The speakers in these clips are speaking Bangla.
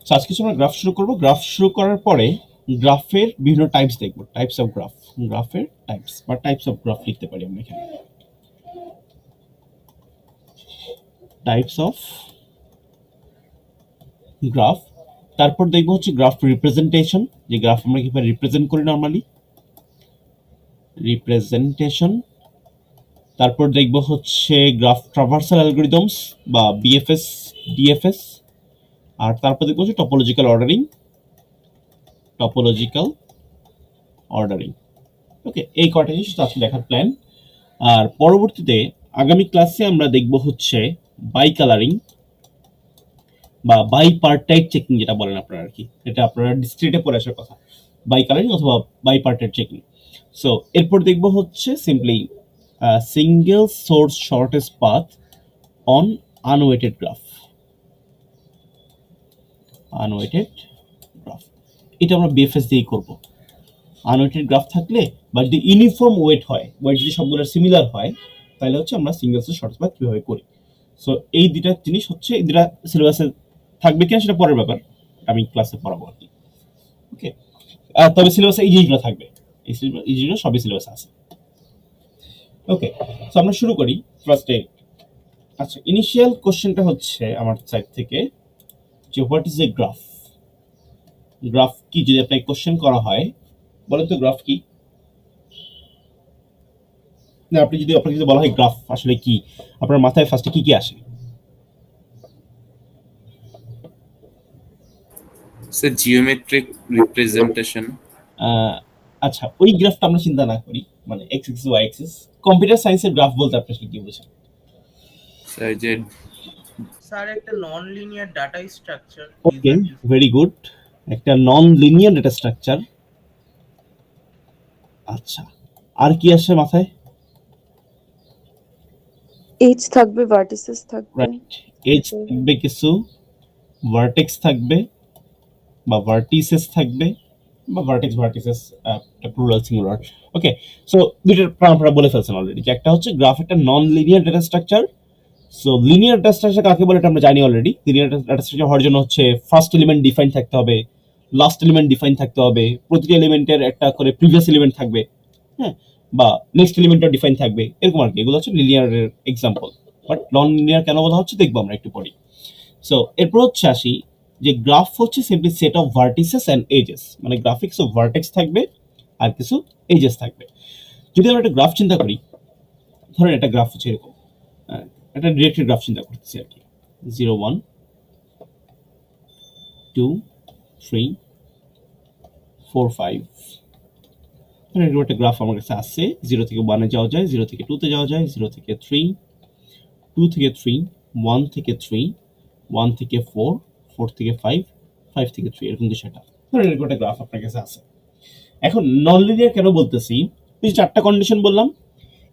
সো আজকে আমরা গ্রাফ শুরু করব। গ্রাফ শুরু করার পরে গ্রাফের বিভিন্ন টাইপস দেখব, টাইপস অফ গ্রাফ, গ্রাফের টাইপস বা টাইপস অফ গ্রাফ লিখতে পারি আমরা এখানে, টাইপস অফ গ্রাফ। তারপর দেখব হচ্ছে গ্রাফ রিপ্রেজেন্টেশন, যে গ্রাফ আমরা কিভাবে রিপ্রেজেন্ট করি নরমালি, রিপ্রেজেন্টেশন। তারপর দেখব হচ্ছে গ্রাফ ট্রাভার্সাল অ্যালগরিদমস বা বিএফএস, ডিএফএস। আর তারপর দেখব হচ্ছে টপোলজিক্যাল অর্ডারিং, টপোলজিক্যাল অর্ডারিং। ওকে, এই কয়টা জিনিস আজকে দেখার প্ল্যান। আর পরবর্তীতে আগামী ক্লাসে আমরা দেখব হচ্ছে বাই কালারিং বা বাই পার্টাইট চেকিং, যেটা বলেন আপনারা আর কি, এটা আপনারা ডিসক্রিটে পড়ে আসার কথা, বাই কালারিং অথবা বাই পার্টাইট চেকিং। সো এরপর দেখব হচ্ছে simply single source shortest path on unweighted graph, unweighted graph. এটা আমরা বিএফএস দিয়েই করব। আনওয়েটেড গ্রাফ থাকলে বা যদি ইউনিফর্ম ওয়েট হয়, ওয়েট যদি সবগুলো সিমিলার হয়, তাহলে হচ্ছে আমরা সিঙ্গেল সোর্স শর্টেস্ট পাথ কিভাবে করি। সো এই দুটা জিনিস হচ্ছে, এই দুটা সিলেবাসে থাকবে কিনা সেটা পরের ব্যাপার, আমি ক্লাসে পড়াবো আর কি। ওকে, তবে সিলেবাসে এই জিনিসগুলো থাকবে, এই জিনিসগুলো সবই সিলেবাসে আছে। ওকে, সো আমরা শুরু করি ফার্স্টে। আচ্ছা, ইনিশিয়াল কোশ্চেনটা হচ্ছে আমার সাইড থেকে যে what is a graph. Graph কি যদি আপনাকে কোশ্চেন করা হয়, বলেন তো গ্রাফ কি? না, আপনাকে যদি বলা হয় গ্রাফ আসলে কি, আপনার মাথায় ফার্স্টে কি কি আসে? Sir geometric representation. আচ্ছা, ওই গ্রাফটা আমরা চিন্তা না করি, মানে X axis Y axis. Computer সায়েন্সের গ্রাফ বলতে আপনি আসলে কি বোঝেন? স্যার যে স্যার একটা non linear data structure. Okay, very good, একটা নন লিনিয়ার ডেটা স্ট্রাকচার। আচ্ছা, আর কি আসে মাথায়? এজ থাকবে, ভার্টিসেস থাকবে। রাইট, এজ থাকবে, কিছু ভার্টেক্স থাকবে বা ভার্টিসেস থাকবে, বা ভার্টেক্স ভার্টিসেস প্লুরাল সিঙ্গুলার। ওকে, সো দুইটার আমরা বলে ফেলছেন অলরেডি যে একটা হচ্ছে গ্রাফ একটা non linear data structure. So linear data structure কাকে বলে এটা আমরা জানি অলরেডি। লিনিয়ার ডেটা স্ট্রাকচার হওয়ার জন্য হচ্ছে ফার্স্ট এলিমেন্ট ডিফাইন থাকতে হবে, লাস্ট এলিমেন্ট ডিফাইন থাকতে হবে, প্রতিটি এলিমেন্টের একটা করে প্রিভিয়াস এলিমেন্ট থাকবে, হ্যাঁ, বা নেক্সট এলিমেন্টও ডিফাইন থাকবে, এরকম আর কি। এগুলো হচ্ছে লিনিয়ারের এক্সাম্পল। বাট নন লিনিয়ার কেন বলা হচ্ছে দেখবো আমরা একটু পরে। সো এরপর হচ্ছে আসি যে গ্রাফ হচ্ছে simply set of vertices and edges, মানে গ্রাফিক্স অফ ভার্টেক্স থাকবে আর কিছু এজেস থাকবে। যদি আমরা একটা গ্রাফ চিন্তা করি, ধরেন একটা গ্রাফ হচ্ছে এরকম, একটা ডিরেক্টেড গ্রাফ চিন্তা করতেছি আর কি, 0 1 2 3 4 5। এরকম একটা গ্রাফ আমার কাছে আছে, 0 থেকে 1 এ যাওয়া যায়, 0 থেকে 2 তে যাওয়া যায়, 0 থেকে 3, 2 থেকে 3, 1 থেকে 3, 1 থেকে 4, 4 থেকে 5, 5 থেকে 3, এরকম কিছু একটা। ধরেন এরকম একটা গ্রাফ আপনার কাছে আছে। এখন নন লিনিয়ার কেন বলতেছি, এই চারটা কন্ডিশন বললাম,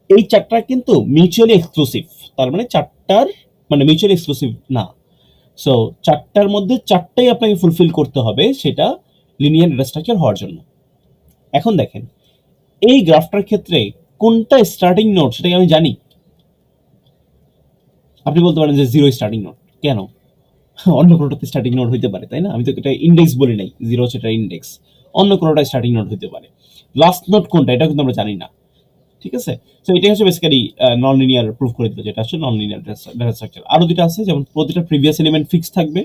এই চারটা কিন্তু মিউচুয়ালি এক্সক্লুসিভ। তার মানে চারটার মানে মিউচুয়ালি এক্সক্লুসিভ না। সো চারটার মধ্যে চারটাই আপনাকে ফুলফিল করতে হবে সেটা লিনিয়ার ডেটা স্ট্রাকচার হওয়ার জন্য। এখন দেখেন এই গ্রাফটার ক্ষেত্রে কোনটা স্টার্টিং নোড সেটাকে আমি জানি। আপনি বলতে পারেন যে 0 স্টার্টিং নোড, কেন? অন্য কোনোটাতে স্টার্টিং নোড হইতে পারে, তাই না? আমি তো এটা ইন্ডেক্স বলি নাই, 0 হচ্ছে এটা ইন্ডেক্স, অন্য কোনোটা স্টার্টিং নোড হইতে পারে। লাস্ট নোড কোনটা এটা কিন্তু আমরা জানি না, ঠিক আছে? সো এটা হচ্ছে বেসিক্যালি নন লিনিয়ার প্রুফ করে দিল, যেটা হচ্ছে নন লিনিয়ার ডেটা স্ট্রাকচার। আরো দুটো আছে, যেমন প্রতিটা প্রিভিয়াস এলিমেন্ট ফিক্স থাকবে,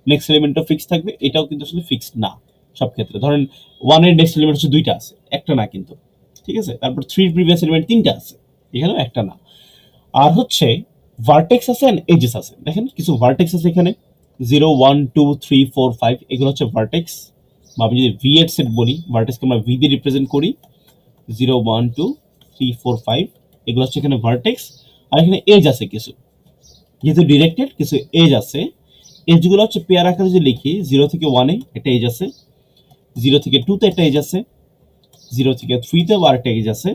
নেক্সট এলিমেন্টও ফিক্স থাকবে, এটাও কিন্তু আসলে ফিক্সড না সব ক্ষেত্রে। ধরেন 1 এর নেক্সট এলিমেন্ট হচ্ছে 2টা আছে, একটা না কিন্তু, ঠিক আছে? তারপর 3 প্রিভিয়াস এলিমেন্ট 3টা আছে, এখানেও একটা না। আর হচ্ছে ভার্টেক্স আছে এন্ড এজেস আছে। দেখেন কিছু ভার্টেক্স আছে এখানে, 0 1 2 3 4 5, এগুলো হচ্ছে ভার্টেক্স, বা আমি যদি ভি এর সেট বলি, ভার্টেক্সকে আমরা ভি দিয়ে রিপ্রেজেন্ট করি, 0 1 2 3 4 5, এগুলো হচ্ছে এখানে ভার্টেক্স। আর এখানে এজ আছে কিছু, যেহেতু ডিরেক্টেড কিছু এজ আছে। এজগুলো হচ্ছে পেয়ার আকারে যদি লিখি, 0 থেকে 1 এ একটা এজ আছে, 0 থেকে 2 তে একটা এজ আছে, 0 থেকে 3 তে আবার একটা এজ আছে।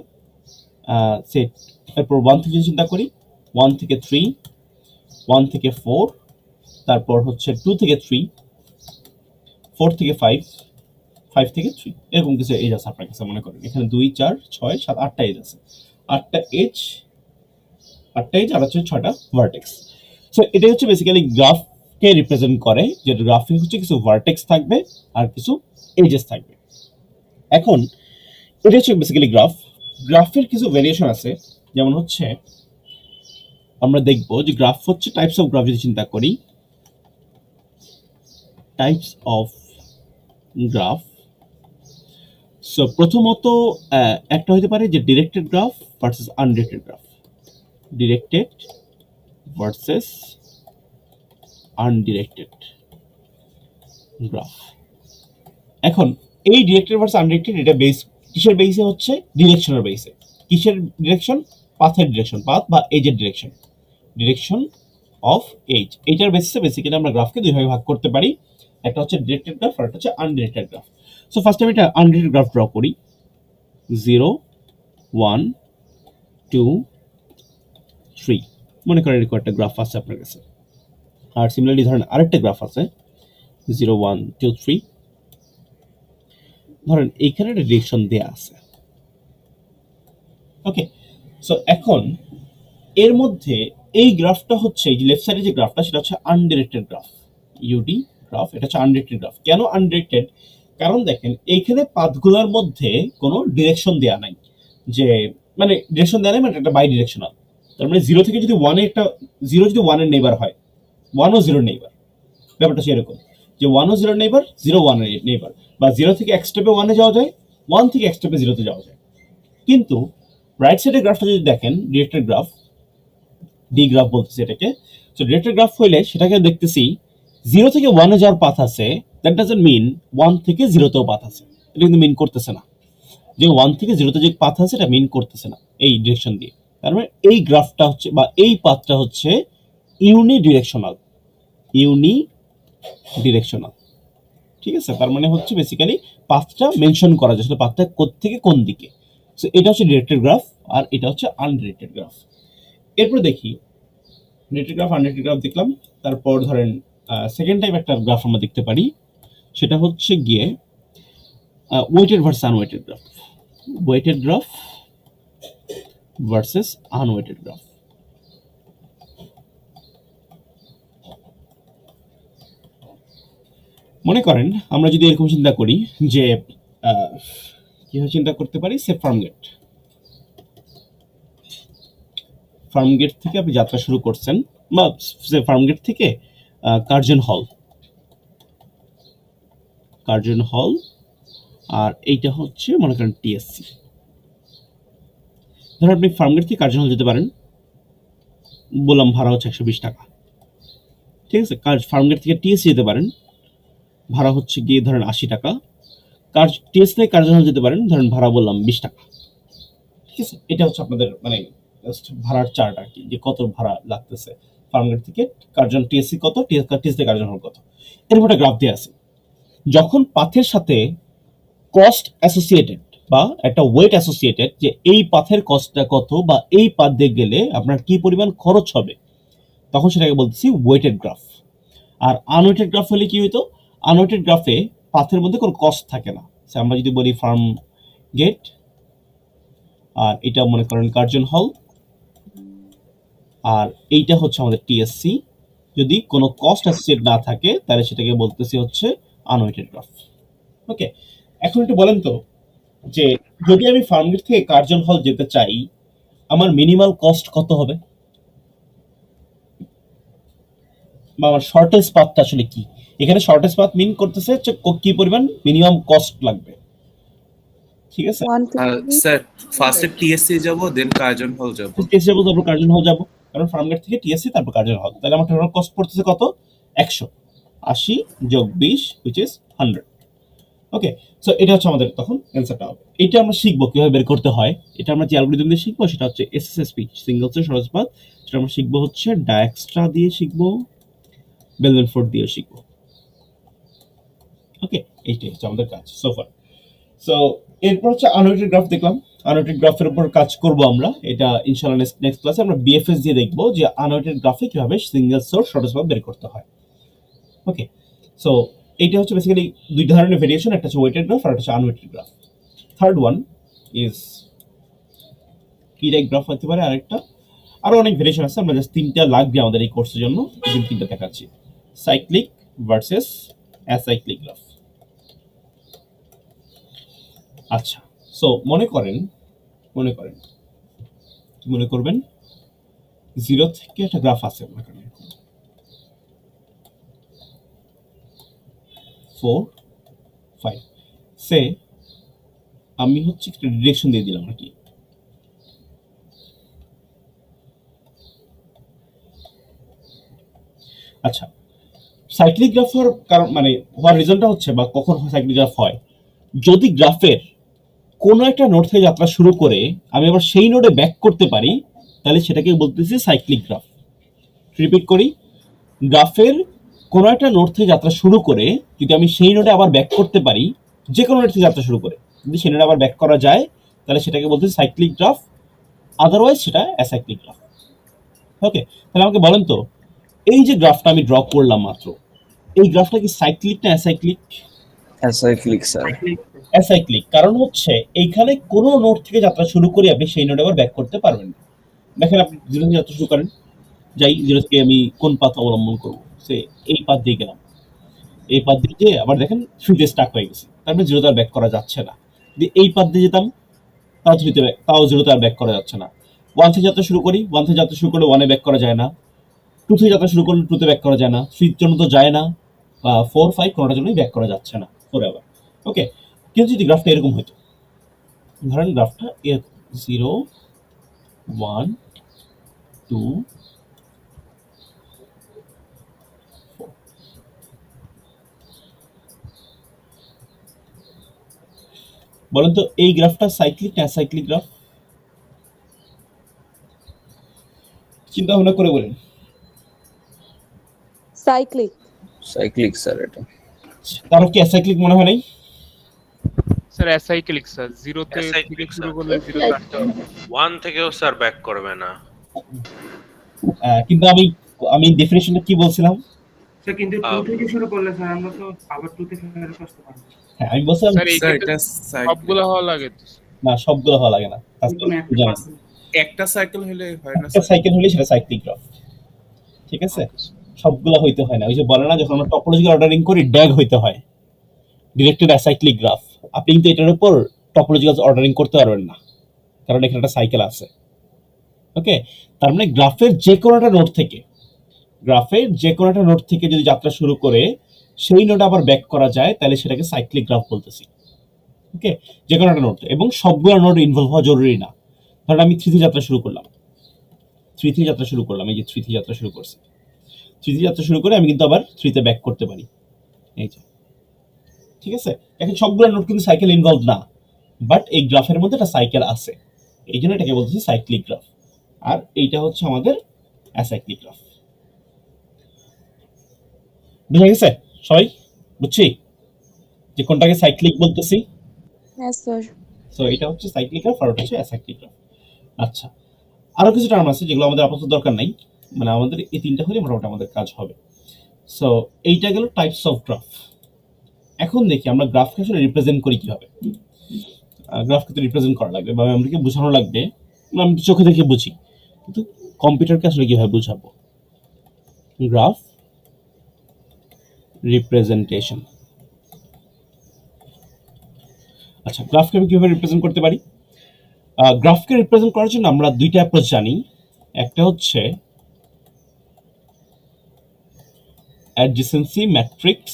সেট তারপর 1 থেকে চিন্তা করি, 1 থেকে 3, 1 থেকে 4, তারপর হচ্ছে 2 থেকে 3, 4 থেকে 5, 5 থেকে 3, এরকম কিছু এজ আছে আপনার কাছে। মনে করেন এখানে 2 4 6 7 8টা এজ আছে, 8টা এজ আর হচ্ছে 6টা ভার্টেক্স। সো এটাই হচ্ছে বেসিক্যালি গ্রাফ কে রিপ্রেজেন্ট করে, যে গ্রাফে হচ্ছে কিছু ভার্টেক্স থাকবে আর কিছু এজেস থাকবে। এখন এটা হচ্ছে বেসিক্যালি গ্রাফ। গ্রাফের কিছু ভেরিয়েশন আছে, যেমন হচ্ছে আমরা দেখব যে গ্রাফ হচ্ছে টাইপস অফ গ্রাফ। যদি চিন্তা করি টাইপস অফ গ্রাফ, সো প্রথমত একটা হতে পারে যে directed graph versus undirected graph, directed versus undirected graph. এখন এই ডিরেক্টেড ভার্সেস আনডিরেক্টেড এটা বেস কিসের বেসে হচ্ছে? ডিরেকশনের বেসে। কিসের ডিরেকশন? পাথের ডিরেকশন, পাথ বা এজের ডিরেকশন, ডিরেকশন অফ এজ। এইটার বেসিসে বেসিক্যালি আমরা গ্রাফকে দুই ভাগে ভাগ করতে পারি, একটা হচ্ছে ডিরেক্টেড গ্রাফ আর একটা হচ্ছে আনডিরেক্টেড গ্রাফ। সো ফার্স্ট আমি এটা আনডিরেক্টেড গ্রাফ ড্র করি। 0 1 2 3 মনে করেন এরকম একটা গ্রাফ আছে আপনার কাছে। আর সিমিলারলি ধরেন আরেকটা গ্রাফ আছে 0 1 2 3। ধরেন এইখানে একটা ডিরেকশন দেয়া আছে। ওকে, সো এখন এর মধ্যে এই গ্রাফটা হচ্ছে, এই যে লেফট সাইডে যে গ্রাফটা সেটা হচ্ছে আনডিরেক্টেড গ্রাফ, ইউডি গ্রাফ। এটা হচ্ছে আনডিরেক্টেড গ্রাফ। কেন আনডিরেক্টেড? কারণ দেখেন এইখানে পাথগুলোর মধ্যে কোনো ডিরেকশন দেয়া নাই, যে মানে ডিরেকশন দেয়া নাই, মানে এটা বাই ডিরেকশনাল। তার মানে 0 থেকে যদি 1 এ একটা 0 যদি 1 এর নেইবার হয়, 1 ও 0 এর নেইবার, ব্যাপারটা সেরকম যে 1 ও 0 এর নেইবার, 0 1 এর নেইবার, বা 0 থেকে এক স্টেপে 1 এ যাওয়া যায়, 1 থেকে এক স্টেপে 0 তে যাওয়া যায়। কিন্তু রাইট সাইডের গ্রাফটা যদি দেখেন, ডিরেক্টেড গ্রাফ, ডি গ্রাফ বলতেছি এটাকে। সো ডিরেক্টেড গ্রাফ হইলে সেটাকে দেখতেছি 0 থেকে 1 এ যাওয়ার পাথ আছে, দ্যাট ডাজন্ট মিন 1 থেকে 0 তেও পাথ আছে। এটা কিন্তু মিন করতেছে না যে 1 থেকে 0 তে যে পাথ আছে, এটা মিন করতেছে না এই ডিরেকশন দিয়ে। তার মানে এই গ্রাফটা হচ্ছে বা এই পাথটা হচ্ছে ইউনি ডিরেকশনাল, ইউনি ডিরেকশনাল। ঠিক আছে, তার মানে হচ্ছে বেসিক্যালি পাথটা মেনশন করা যায়, আসলে পাথটা কোথা থেকে কোন দিকে। সো এটা হচ্ছে ডিরেক্টেড গ্রাফ আর এটা হচ্ছে আনডিরেক্টেড গ্রাফ। এরপর দেখি ডিরেক্টেড গ্রাফ, আনডিরেক্টেড গ্রাফ দেখলাম। তারপর ধরেন সেকেন্ড টাইপ একটা গ্রাফ আমরা দেখতে পারি, সেটা হচ্ছে গিয়ে weighted versus unweighted graph, weighted graph versus unweighted graph. মনে করেন আমরা যদি এরকম চিন্তা করি যে কিভাবে চিন্তা করতে পারি, সে ফার্মগেট থেকে আপনি যাত্রা শুরু করছেন, বা সে ফার্মগেট থেকে কার্জন হল, আর এইটা হচ্ছে মনে করেন টিএসসি। ধরেন আপনি ফার্মগেট থেকে কার্জন হল যেতে পারেন, বললাম ভাড়া হচ্ছে 120 টাকা। ঠিক আছে, ফার্মগেট থেকে টিএসসি যেতে পারেন, ভাড়া হচ্ছে গিয়ে ধরেন 80 টাকা। টিএসসি থেকে কার্জন হল যেতে পারেন, ধরেন ভাড়া বললাম 20 টাকা। ঠিক আছে, এটা হচ্ছে আপনাদের মানে ভাড়ার চার্ট আর কি, যে কত ভাড়া লাগতেছে ফার্মগেট থেকে কার্জন, টিএসসি কত, টিএসসি থেকে কার্জন হল কত, এরকম একটা গ্রাফ দিয়ে আছে। যখন পাথের সাথে কস্ট অ্যাসোসিয়েটেড বা একটা ওয়েট অ্যাসোসিয়েটেড, যে এই পাথের কস্টটা কত বা এই পাথ দিয়ে গেলে আপনার কি পরিমাণ খরচ হবে, তখন সেটাকে বলতেছি ওয়েটেড গ্রাফ। আর আনওয়েটেড গ্রাফ হলে কি হইতো? আনওয়েটেড গ্রাফে পাথের মধ্যে কোনো কস্ট থাকে না। আমরা যদি বলি ফার্ম গেট, আর এটা মনে করেন কার্জন হল, আর এইটা হচ্ছে আমাদের টিএসসি। যদি কোনো কস্ট অ্যাসোসিয়েট না থাকে তাহলে সেটাকে বলতেছি হচ্ছে আনওয়েটেড গ্রাফ। ওকে, এখন একটু বলেন তো যে যদি আমি ফার্মগেট থেকে কার্জন হল যেতে চাই, আমার মিনিমাল কস্ট কত হবে, বা আমার শর্টেস্ট পাথটা আসলে কি? এখানে শর্টেস্ট পাথ মিন করতেছে কি পরিমাণ মিনিমাম কস্ট লাগবে। ঠিক আছে, 150 স্যার ফার্স্টে টিএসসি যাব দেন কার্জন হল যাব। টিএসসি যাব তারপর কার্জন হল যাব, কারণ ফার্মগেট থেকে টিএসসি তারপর কার্জন হল। তাহলে আমার টোটাল কস্ট পড়তেছে কত? 100, 80 যোগ 20 which is 100। ওকে, সো এটা হচ্ছে আমাদের তখন অ্যান্সারটা হবে। এটা আমরা শিখবো কিভাবে বের করতে হয়। এটা আমরা যে অ্যালগরিদম দিয়ে শিখবো সেটা হচ্ছে এসএসএসপি, সিঙ্গেল সেট সহজ পাথ। সেটা আমরা শিখবো হচ্ছে ডায়াক্সট্রা দিয়ে শিখবো, বেলমেনফোর্ড দিয়ে শিখবো। ওকে, এইটাই হচ্ছে আমাদের কাজ সোফার। সো এরপর হচ্ছে আনওয়েটেড গ্রাফ দেখলাম, আনওয়েটেড গ্রাফের উপর কাজ করব আমরা। এটা ইনশাআল্লাহ নেক্সট ক্লাসে আমরা বিএফএস দিয়ে দেখবো যে আনওয়েটেড গ্রাফে কিভাবে সিঙ্গেল সোর্স শর্টেস্ট পাথ বের করতে হয়। ওকে, সো এইটা হচ্ছে বেসিক্যালি দুই ধরনের ভেরিয়েশন, একটা হচ্ছে ওয়েটেড গ্রাফ আর একটা হচ্ছে আনওয়েটেড গ্রাফ। থার্ড ওয়ান ইজ কি টাইপ গ্রাফ হতে পারে, আরেকটা আরো অনেক ভেরিয়েশন আছে। আমরা জাস্ট 3টা লাগবে আমাদের এই কোর্সের জন্য, এই 3টা দেখাচ্ছি। Cyclic versus acyclic graph. আচ্ছা, সো মনে করবেন জিরো থেকে একটা গ্রাফ আছে আপনার কাছে 4 5 সে আমি হচ্ছে একটা ডিরেকশন দিয়ে দিলাম আর কি। আচ্ছা, সাইক্লিক গ্রাফ হওয়ার কারণ মানে হওয়ার রিজনটা হচ্ছে বা কখন সাইক্লিক গ্রাফ হয়, যদি গ্রাফের কোনো একটা নোড থেকে যাত্রা শুরু করে আমি আবার সেই নোডে ব্যাক করতে পারি, তাহলে সেটাকে বলতেছি সাইক্লিক গ্রাফ। রিপিট করি, গ্রাফের কোনো একটা নোড থেকে যাত্রা শুরু করে যদি আমি সেই নোডে আবার ব্যাক করতে পারি, যে কোনো নোড থেকে যাত্রা শুরু করে যদি সেই নোডে আবার ব্যাক করা যায়, তাহলে সেটাকে বলতেছি সাইক্লিক গ্রাফ, আদারওয়াইজ সেটা অ্যাসাইক্লিক গ্রাফ। ওকে, তাহলে আমাকে বলেন তো, এই যে গ্রাফটা আমি ড্র করলাম মাত্র, এই গ্রাফটা কি সাইক্লিক না অ্যাসাইক্লিক? Acyclic sir. অ্যাসাইক্লিক, কারণ হচ্ছে এইখানে কোনো নোড থেকে যাত্রা শুরু করে আপনি সেই নোডে আবার ব্যাক করতে পারবেন না। দেখেন আপনি জিরো থেকে যাত্রা শুরু করেন, যাই জিরো থেকে আমি কোন পাথ অবলম্বন করবো, সে এই পাথ দিয়ে গেলাম, এই পাথ দিয়ে গিয়ে আবার দেখেন থ্রিতে স্টাক হয়ে গেছে, তারপরে জিরোতে আর ব্যাক করা যাচ্ছে না। যদি এই পাথ দিয়ে যেতাম তাও থ্রিতে তাও জিরোতে আর ব্যাক করা যাচ্ছে না। ওয়ান থেকে যাত্রা শুরু করি, ওয়ান থেকে যাত্রা শুরু করলে ওয়ানে ব্যাক করা যায় না, টু থেকে যাত্রা শুরু করলে টুতে ব্যাক করা যায় না, থ্রির জন্য তো যায় না, বা 4 5 কোনোটার জন্যই ব্যাক করা যাচ্ছে না ফোর আবার। ওকে, কিন্তু যদি গ্রাফটা এরকম হতো, ধরেন গ্রাফটা 0 1 2 4, বলেন তো এই গ্রাফটা সাইক্লিক না অ্যাসাইক্লিক গ্রাফ? চিন্তা ভাবনা করে বলেন। সাইক্লিক। সাইক্লিক স্যার এটা। কারো কি অ্যাসাইক্লিক মনে হয় নাই? স্যার অ্যাসাইক্লিক স্যার, জিরোতে থেকে শুরু করলে জিরোতে আসতে হবে, 1 থেকেও স্যার ব্যাক করবে না। কিন্তু আমি ডেফিনিশনটা কি বলছিলাম? স্যার কিন্তু 2 থেকে শুরু করলে স্যার আমরা তো আবার 2 থেকে ফেরত আসতে পারবো। হ্যাঁ, আমি বলছিলাম স্যার এই স্যার ক্ষেত্রে এটা সবগুলো হওয়া লাগে তো। না, সবগুলো হওয়া লাগে না, একটা সাইকেল হলে হয় না একটা সাইকেল হলে সেটা সাইক্লিক গ্রাফ। ঠিক আছে, সবগুলো হইতে হয় না। ওই যে বলে না, যখন আমরা টপোলজিক্যাল অর্ডারিং করি ড্যাগ হইতে হয়, ডিরেক্টেড অ্যাসাইক্লিক গ্রাফ। আপনি কিন্তু এটার উপর টপোলজিক্যাল অর্ডারিং করতে পারবেন না, কারণ এখানে একটা সাইকেল আছে। ওকে, তার মানে গ্রাফের যে কোনো একটা নোড থেকে যদি যাত্রা শুরু করে সেই নোড আবার ব্যাক করা যায়, তাহলে সেটাকে সাইক্লিক গ্রাফ বলতেছি। ওকে, যে কোনো একটা নোড, এবং সবগুলো নোড ইনভলভ হওয়া জরুরি না। ধরেন আমি 3 থেকে যাত্রা শুরু করলাম, এই যে 3 থেকে যাত্রা শুরু করছি, 3 থেকে যাত্রা শুরু করে আমি কিন্তু আবার 3 তে ব্যাক করতে পারি, এই যে। ঠিক আছে, এখন সবগুলো নোড কিন্তু সাইকেল ইনভলভ না, বাট এই গ্রাফের মধ্যে একটা সাইকেল আছে, এই জন্য এটাকে বলতেছি সাইক্লিক গ্রাফ। আর এইটা হচ্ছে আমাদের অ্যাসাইক্লিক গ্রাফ। বুঝা গেছে সবাই? বুঝছি যে কোনটাকে সাইক্লিক বলতেছি? হ্যাঁ স্যার। সো এটা হচ্ছে সাইক্লিক গ্রাফ আর ওটা হচ্ছে অ্যাসাইক্লিক গ্রাফ। আচ্ছা, আরো কিছু টার্ম আছে যেগুলো আমাদের আপাতত দরকার নাই, মানে আমাদের এই তিনটা হলে মোটামুটি আমাদের কাজ হবে। সো এইটা গেল টাইপস অফ গ্রাফ। এখন দেখি আমরা গ্রাফকে আসলে রিপ্রেজেন্ট করি কিভাবে। গ্রাফকে তো রিপ্রেজেন্ট করা লাগবে বা আমাদেরকে বোঝানো লাগবে, আমি চোখে দেখে বুঝি, কিন্তু কম্পিউটারকে আসলে কিভাবে বুঝাবো? Graph representation. আচ্ছা, গ্রাফকে আমি কিভাবে রিপ্রেজেন্ট করতে পারি? গ্রাফকে রিপ্রেজেন্ট করার জন্য আমরা দুইটা অ্যাপ্রোচ জানি। একটা হচ্ছে অ্যাডজেসেন্সি ম্যাট্রিক্স,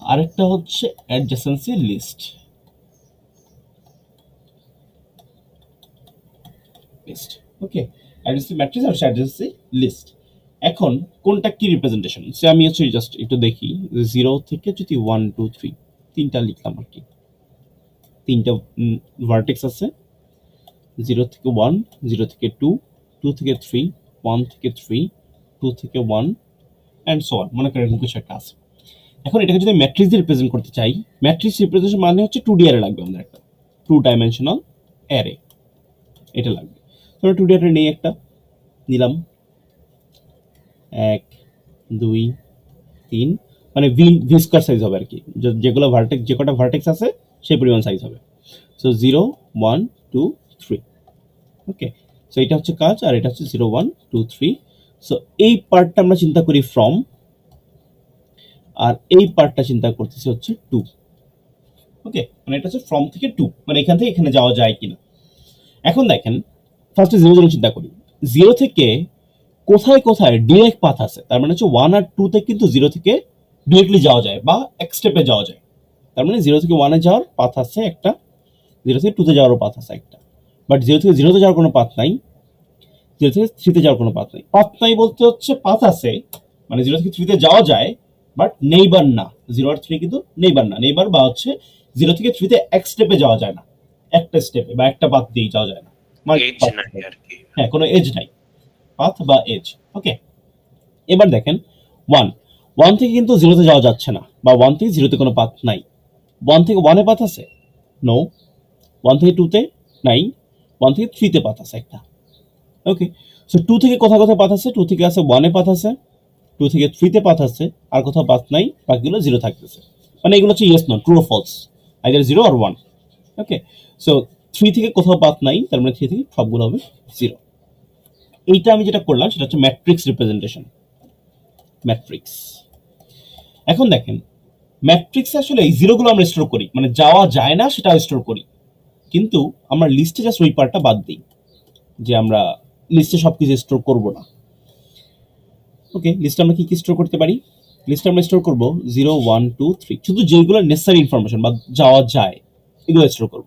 আরেকটা হচ্ছে অ্যাডজেসেন্সি লিস্ট। ওকে, অ্যাডজেসেন্সি ম্যাট্রিক্স আর অ্যাডজেসেন্সি লিস্ট। এখন কোনটা কি রিপ্রেজেন্টেশন, সে আমি হচ্ছে জাস্ট একটু দেখি। 0 থেকে যদি 1 2 3 তিনটা লিখলাম আর কি, তিনটা ভার্টেক্স আছে, 0 থেকে 1, 0 থেকে 2, 2 থেকে 3, 1 থেকে 3, 2 থেকে 1 অ্যান্ড সো অন, মনে করেন এরকম কিছু একটা আছে। এখন এটাকে যদি ম্যাট্রিক্স দিয়ে রিপ্রেজেন্ট করতে চাই, ম্যাট্রিক্স রিপ্রেজেন্টেশন মানে হচ্ছে 2D অ্যারে লাগবে, আমাদের একটা 2 ডাইমেনশনাল অ্যারে এটা লাগবে। ধরো 2D অ্যারে নেই, একটা নিলাম, 1 2 3, মানে ভি স্কয়ার সাইজ হবে আর কি, যেগুলো ভার্টেক্স, যে কটা ভার্টেক্স আছে সেই পরিমাণ সাইজ হবে। সো 0 1 2 3। ওকে, সো এটা হচ্ছে কাজ, আর এটা হচ্ছে 0 1 2 3। সো এই পার্টটা আমরা চিন্তা করি ফ্রম, আর এই পার্টটা চিন্তা করতেছি হচ্ছে টু। ওকে, মানে এটা হচ্ছে ফ্রম থেকে টু, মানে এখান থেকে এখানে যাওয়া যায় কিনা। এখন দেখেন ফার্স্টে 0 0 চিন্তা করি। 0 থেকে কোথায় কোথায় ডিরেক্ট পাথ আছে, তার মানে হচ্ছে 1 আর 2 তে কিন্তু 0 থেকে ডিরেক্টলি যাওয়া যায় বা এক স্টেপে যাওয়া যায়। তার মানে 0 থেকে 1 এ যাওয়ার পাথ আছে একটা, 0 থেকে 2 তে যাওয়ারও পাথ আছে একটা। বাট 0 থেকে 0 তে যাওয়ার কোনো পাথ নাই, 0 থেকে 3 তে যাওয়ার কোনো পাথ নাই। পাথ নাই বলতে হচ্ছে পাথ আছে, মানে 0 থেকে 3 তে যাওয়া যায় বাট নেইবার না। 0 আর 3 কিন্তু নেইবার না, নেইবার বা হচ্ছে 0 থেকে 3 তে এক স্টেপে যাওয়া যায় না, একটা স্টেপে বা একটা পাথ দিয়ে যাওয়া যায় না। এজ নাই আর কি। হ্যাঁ, কোনো এজ নাই, পাথ বা এজ। ওকে, এবার দেখেন 1 থেকে কিন্তু 0 তে যাওয়া যাচ্ছে না, বা 1 থেকে 0 তে কোনো পাথ নাই। 1 থেকে 1 এ পাথ আছে? নো। 1 থেকে 2 তে নাই, 1 থেকে 3 তে পাথ আছে একটা। ওকে, সো 2 থেকে কোথায় কোথায় পাথ আছে? 2 থেকে আছে 1 এ পাথ আছে, 2 থেকে 3 তে পাথ আছে, আর কোথাও পাথ নাই, বাকিগুলো 0 থাকতেছে। মানে এগুলো হচ্ছে yes no, true or false, either 0 or 1। Okay, so 3 থেকে কোথাও পাথ নাই, তার মানে 3 থেকে সবগুলো হবে 0। এইটা আমি যেটা করলাম সেটা হচ্ছে ম্যাট্রিক্স রিপ্রেজেন্টেশন, ম্যাট্রিক্স। এখন দেখেন ম্যাট্রিক্স আসলে এই জিরোগুলো আমরা স্টোর করি, মানে যাওয়া যায় না সেটা স্টোর করি, কিন্তু আমরা লিস্টে জাস্ট ওই পার্টটা বাদ দিই, যে আমরা লিস্টে সবকিছু স্টোর করব না। ওকে, লিস্টে আমরা কি কি স্টোর করতে পারি? লিস্টে আমরা স্টোর করব 0 1 2 3, শুধু যেগুলো নেসেসারি ইনফরমেশন বা যাওয়া যায় এগুলো স্টোর করব।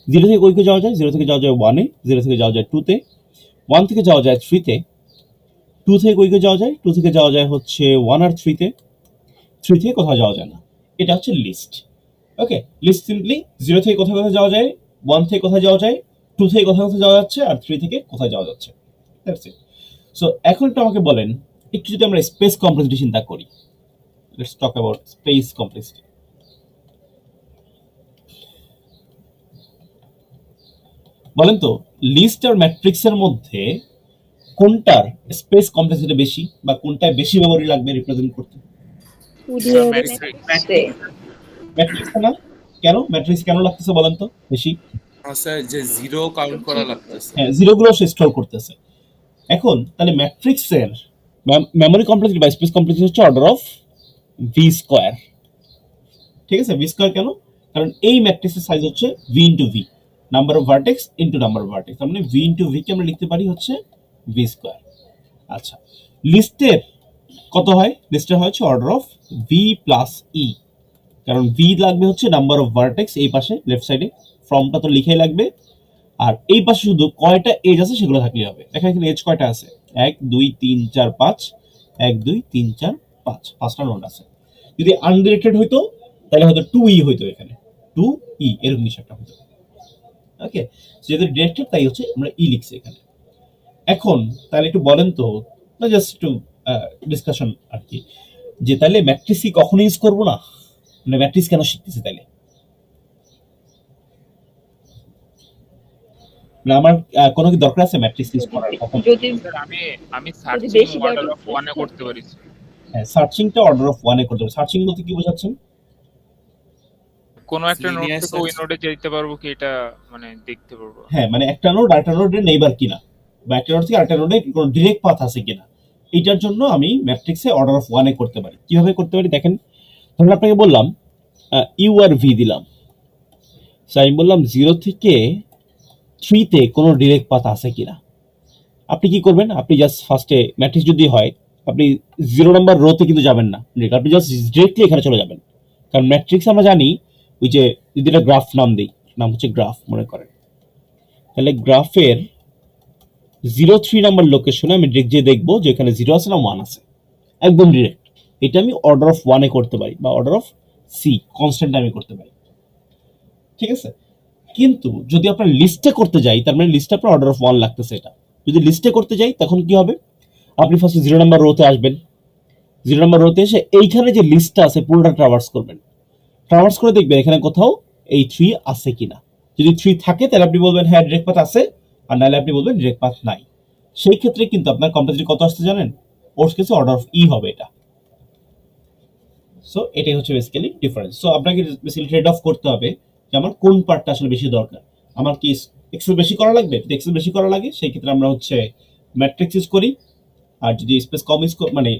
0 থেকে কইকে যাওয়া যায়? 0 থেকে যাওয়া যায় 1 এ, 0 থেকে যাওয়া যায় 2 তে, 1 থেকে যাওয়া যায় 3 তে, 2 থেকে কইকে যাওয়া যায়? 2 থেকে যাওয়া যায় হচ্ছে 1 আর 3 তে, 3 থেকে কোথাও যাওয়া যায় না। এটা হচ্ছে লিস্ট। ওকে, লিস্ট সিম্পলি 0 থেকে কোথায় কোথায় যাওয়া যায়, 1 থেকে কোথায় যাওয়া যায়, 2 থেকে কোথায় কোথায় যাওয়া যাচ্ছে, আর 3 থেকে কোথায় যাওয়া যাচ্ছে। That's it. সো এখন একটু আমাকে বলেন, একটু যদি আমরা স্পেস কমপ্লেক্সিটি চিন্তা করি, let's talk about space complexity. বলেন তো লিস্ট আর ম্যাট্রিক্সের মধ্যে কোনটার স্পেস কমপ্লেক্সিটি বেশি, বা কোনটায় বেশি মেমরি লাগবে রিপ্রেজেন্ট করতে? ম্যাট্রিক্স না? কেন ম্যাট্রিক্স কেন লাগতেছে বলেন তো বেশি? স্যার যে জিরো কাউন্ট করা লাগতেছে। হ্যাঁ, জিরোগুলো সে স্টোর করতেছে। এখন তাহলে ম্যাট্রিক্সের মেমরি কমপ্লেক্সিটি বা স্পেস কমপ্লেক্সিটি হচ্ছে অর্ডার অফ ভি স্কয়ার। ঠিক আছে, ভি স্কয়ার কেন? কারণ এই ম্যাট্রিক্সের সাইজ হচ্ছে V into V, number of vertex into number of vertex, তার মানে ভি ইনটু ভি কে আমরা লিখতে পারি হচ্ছে ভি স্কয়ার। আচ্ছা, লিস্টের কত হয়? লিস্টের হয় হচ্ছে order of V plus E, কারণ ভি লাগবে হচ্ছে নাম্বার অফ ভার্টেক্স এই পাশে লেফট সাইডে, ফর্মটা তো লিখেই লাগবে, আর এই পাশে শুধু কয়টা এজ আছে সেগুলো থাকলেই হবে। দেখেন এখানে এজ কয়টা আছে, 1 2 3 4 5, 1 2 3 4 5, পাঁচটা নোড আছে। যদি আনডিরেক্টেড হইতো তাহলে হয়তো 2e হইতো, এখানে 2e এরকম কিছু একটা হতো। ওকে, যেহেতু ডিরেক্টেড তাই হচ্ছে আমরা ই লিখছি এখানে। এখন তাহলে একটু বলেন তো, না জাস্ট একটু ডিসকাশন আর কি, যে তাহলে ম্যাট্রিক্স কি কখনো ইউজ করবো না? মানে ম্যাট্রিক্স কেন শিখতেছি তাইলে? না আমার কোনো কি দরকার আছে ম্যাট্রিক্স ইউজ করার? কখন? স্যার আমি সার্চিং অর্ডার অফ 1 এ করতে পারি। হ্যাঁ, সার্চিংটা অর্ডার অফ 1 এ করতে হবে। সার্চিং বলতে কি বোঝাচ্ছেন? কোন একটা নোড থেকে ওই নোডে যেতে পারবো কি, এটা মানে দেখতে পারবো। হ্যাঁ, মানে একটা নোড আরেকটা নোডের নেইবার কিনা, বা একটা নোড থেকে আরেকটা নোডে কোনো ডাইরেক্ট পাথ আছে কিনা, এইটার জন্য আমি ম্যাট্রিক্সে অর্ডার অফ 1 এ করতে পারি। কিভাবে করতে পারি দেখেন, ধরুন আপনাকে বললাম ইউ আর ভি দিলাম, সো আমি বললাম 0 থেকে 3 তে কোনো ডাইরেক্ট পাথ আছে কিনা। আপনি কি করবেন? আপনি জাস্ট ফার্স্টে ম্যাট্রিক্স যদি হয় আপনি 0 নাম্বার রোতে কিন্তু যাবেন না, আপনি জাস্ট ডিরেক্টলি এখানে চলে যাবেন। কারণ ম্যাট্রিক্স আমরা জানি ওই যে যদি এটা গ্রাফ নাম দিই, নাম হচ্ছে গ্রাফ মনে করেন, তাহলে গ্রাফের 0 3 নাম্বার লোকেশনে আমি ডিরেক্ট যে দেখবো যে এখানে 0 আছে না 1 আছে, একদম ডিরেক্ট। এটা আমি অর্ডার অফ 1 এ করতে পারি, বা অর্ডার অফ সি কনস্ট্যান্ট আমি করতে পারি। ঠিক আছে, কিন্তু যদি আপনার লিস্টে করতে যাই, তার মানে লিস্টে আপনার অর্ডার অফ 1 লাগতেছে। এটা যদি লিস্টে করতে যাই তখন কি হবে? আপনি ফার্স্টে 0 নাম্বার রোতে আসবেন, 0 নাম্বার রোতে এসে এইখানে যে লিস্টটা আছে পুরোটা ট্রাভার্স করবেন, ট্রাভার্স করে দেখবেন এখানে কোথাও এই 3 আছে কিনা। যদি 3 থাকে তাহলে আপনি বলবেন হ্যাঁ ডিরেক্ট পাথ আছে, আর নাহলে আপনি বলবেন ডিরেক্ট পাথ নাই। সেই ক্ষেত্রে কিন্তু আপনার কমপ্লেক্সিটি কত আসতে জানেন? ওর কেসে অর্ডার অফ ই হবে এটা। সো এটাই হচ্ছে বেসিক্যালি ডিফারেন্স। সো আপনাকে বেসিক্যালি ট্রেড অফ করতে হবে যে আমার কোন পার্টটা আসলে বেশি দরকার। আমার কি এক্সেল বেশি করা লাগবে? যদি এক্সেল বেশি করা লাগে সেই ক্ষেত্রে আমরা হচ্ছে ম্যাট্রিক্স ইউজ করি, আর যদি স্পেস কম মানে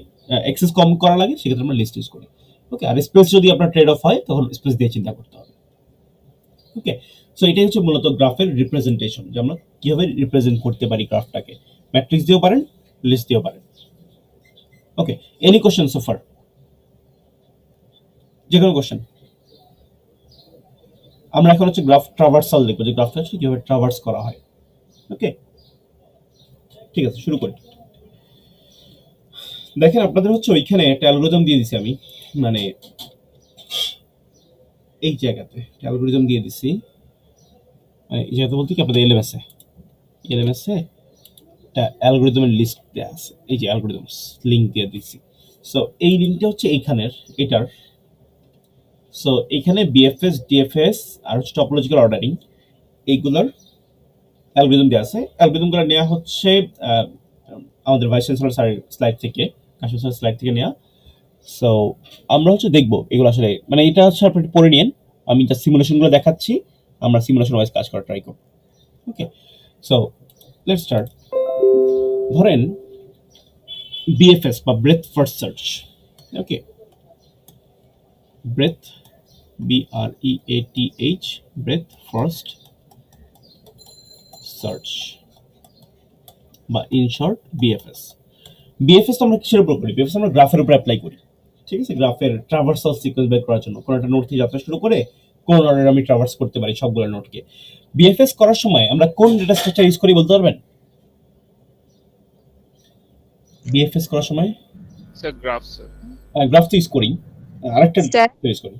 এক্সেস কম করা লাগে সেক্ষেত্রে আমরা লিস্ট ইউজ করি। ওকে, আর স্পেস যদি আপনার ট্রেড অফ হয় তখন স্পেস দিয়ে চিন্তা করতে হবে। ওকে, সো এটাই হচ্ছে মূলত গ্রাফের রিপ্রেজেন্টেশন, যে আমরা কিভাবে রিপ্রেজেন্ট করতে পারি গ্রাফটাকে। ম্যাট্রিক্স দিয়েও পারেন, লিস্ট দিয়েও পারেন। ওকে, এনি কোশ্চেন সো ফার? যে কোনো কোশ্চেন? আমরা এখন হচ্ছে গ্রাফ ট্রাভার্সাল দেখবো, যে গ্রাফটা হচ্ছে কিভাবে ট্রাভার্স করা হয়। ওকে, ঠিক আছে, শুরু করি। দেখেন আপনাদের হচ্ছে ওইখানে একটা অ্যালগরিদম দিয়ে দিছি আমি, মানে এই জায়গাতে অ্যালগরিদম দিয়ে দিছি, মানে এই জায়গাতে বলতে কি আপনাদের এলএমএসে একটা অ্যালগরিদমের লিস্ট দেওয়া আছে, এই যে অ্যালগরিদমস লিঙ্ক দিয়ে দিছি। সো এই লিঙ্কটা হচ্ছে এইখানের এটার। সো এখানে বিএফএস, ডিএফএস আর হচ্ছে টপোলজিক্যাল অর্ডারিং, এইগুলোর অ্যালগরিদম দেওয়া আছে। অ্যালগরিদমগুলো নেওয়া হচ্ছে আমাদের ভাইস চ্যান্সেলর স্যারের স্লাইড থেকে, কাশিম স্যারের স্লাইড থেকে নেওয়া। সো আমরা হচ্ছে দেখবো এগুলো আসলে, মানে এটা হচ্ছে আপনি পড়ে নিন, আমি যা সিমুলেশনগুলো দেখাচ্ছি আমরা সিমুলেশন ওয়াইজ কাজ করা ট্রাই করব। Okay, so let's start. ধরেন বিএফএস বা breadth first search. Okay, breadth, BREATH, breadth first search বা ইন শর্ট বিএফএস। বিএফএস আমরা কিসের উপর করি? বিএফএস আমরা গ্রাফের উপর অ্যাপ্লাই করি। ঠিক আছে, গ্রাফের ট্রাভার্সাল সিকোয়েন্স বের করার জন্য কোনো একটা নোড থেকে যাত্রা শুরু করে কোন অর্ডারে আমি ট্রাভার্স করতে পারি সবগুলো নোডকে। বিএফএস করার সময় আমরা কোন ডেটা স্ট্রাকচার ইউজ করি বলতে পারবেন? বিএফএস করার সময় স্যার গ্রাফ, স্যার গ্রাফ তো ইউজ করি, আরেকটা Stack. ইউজ করি।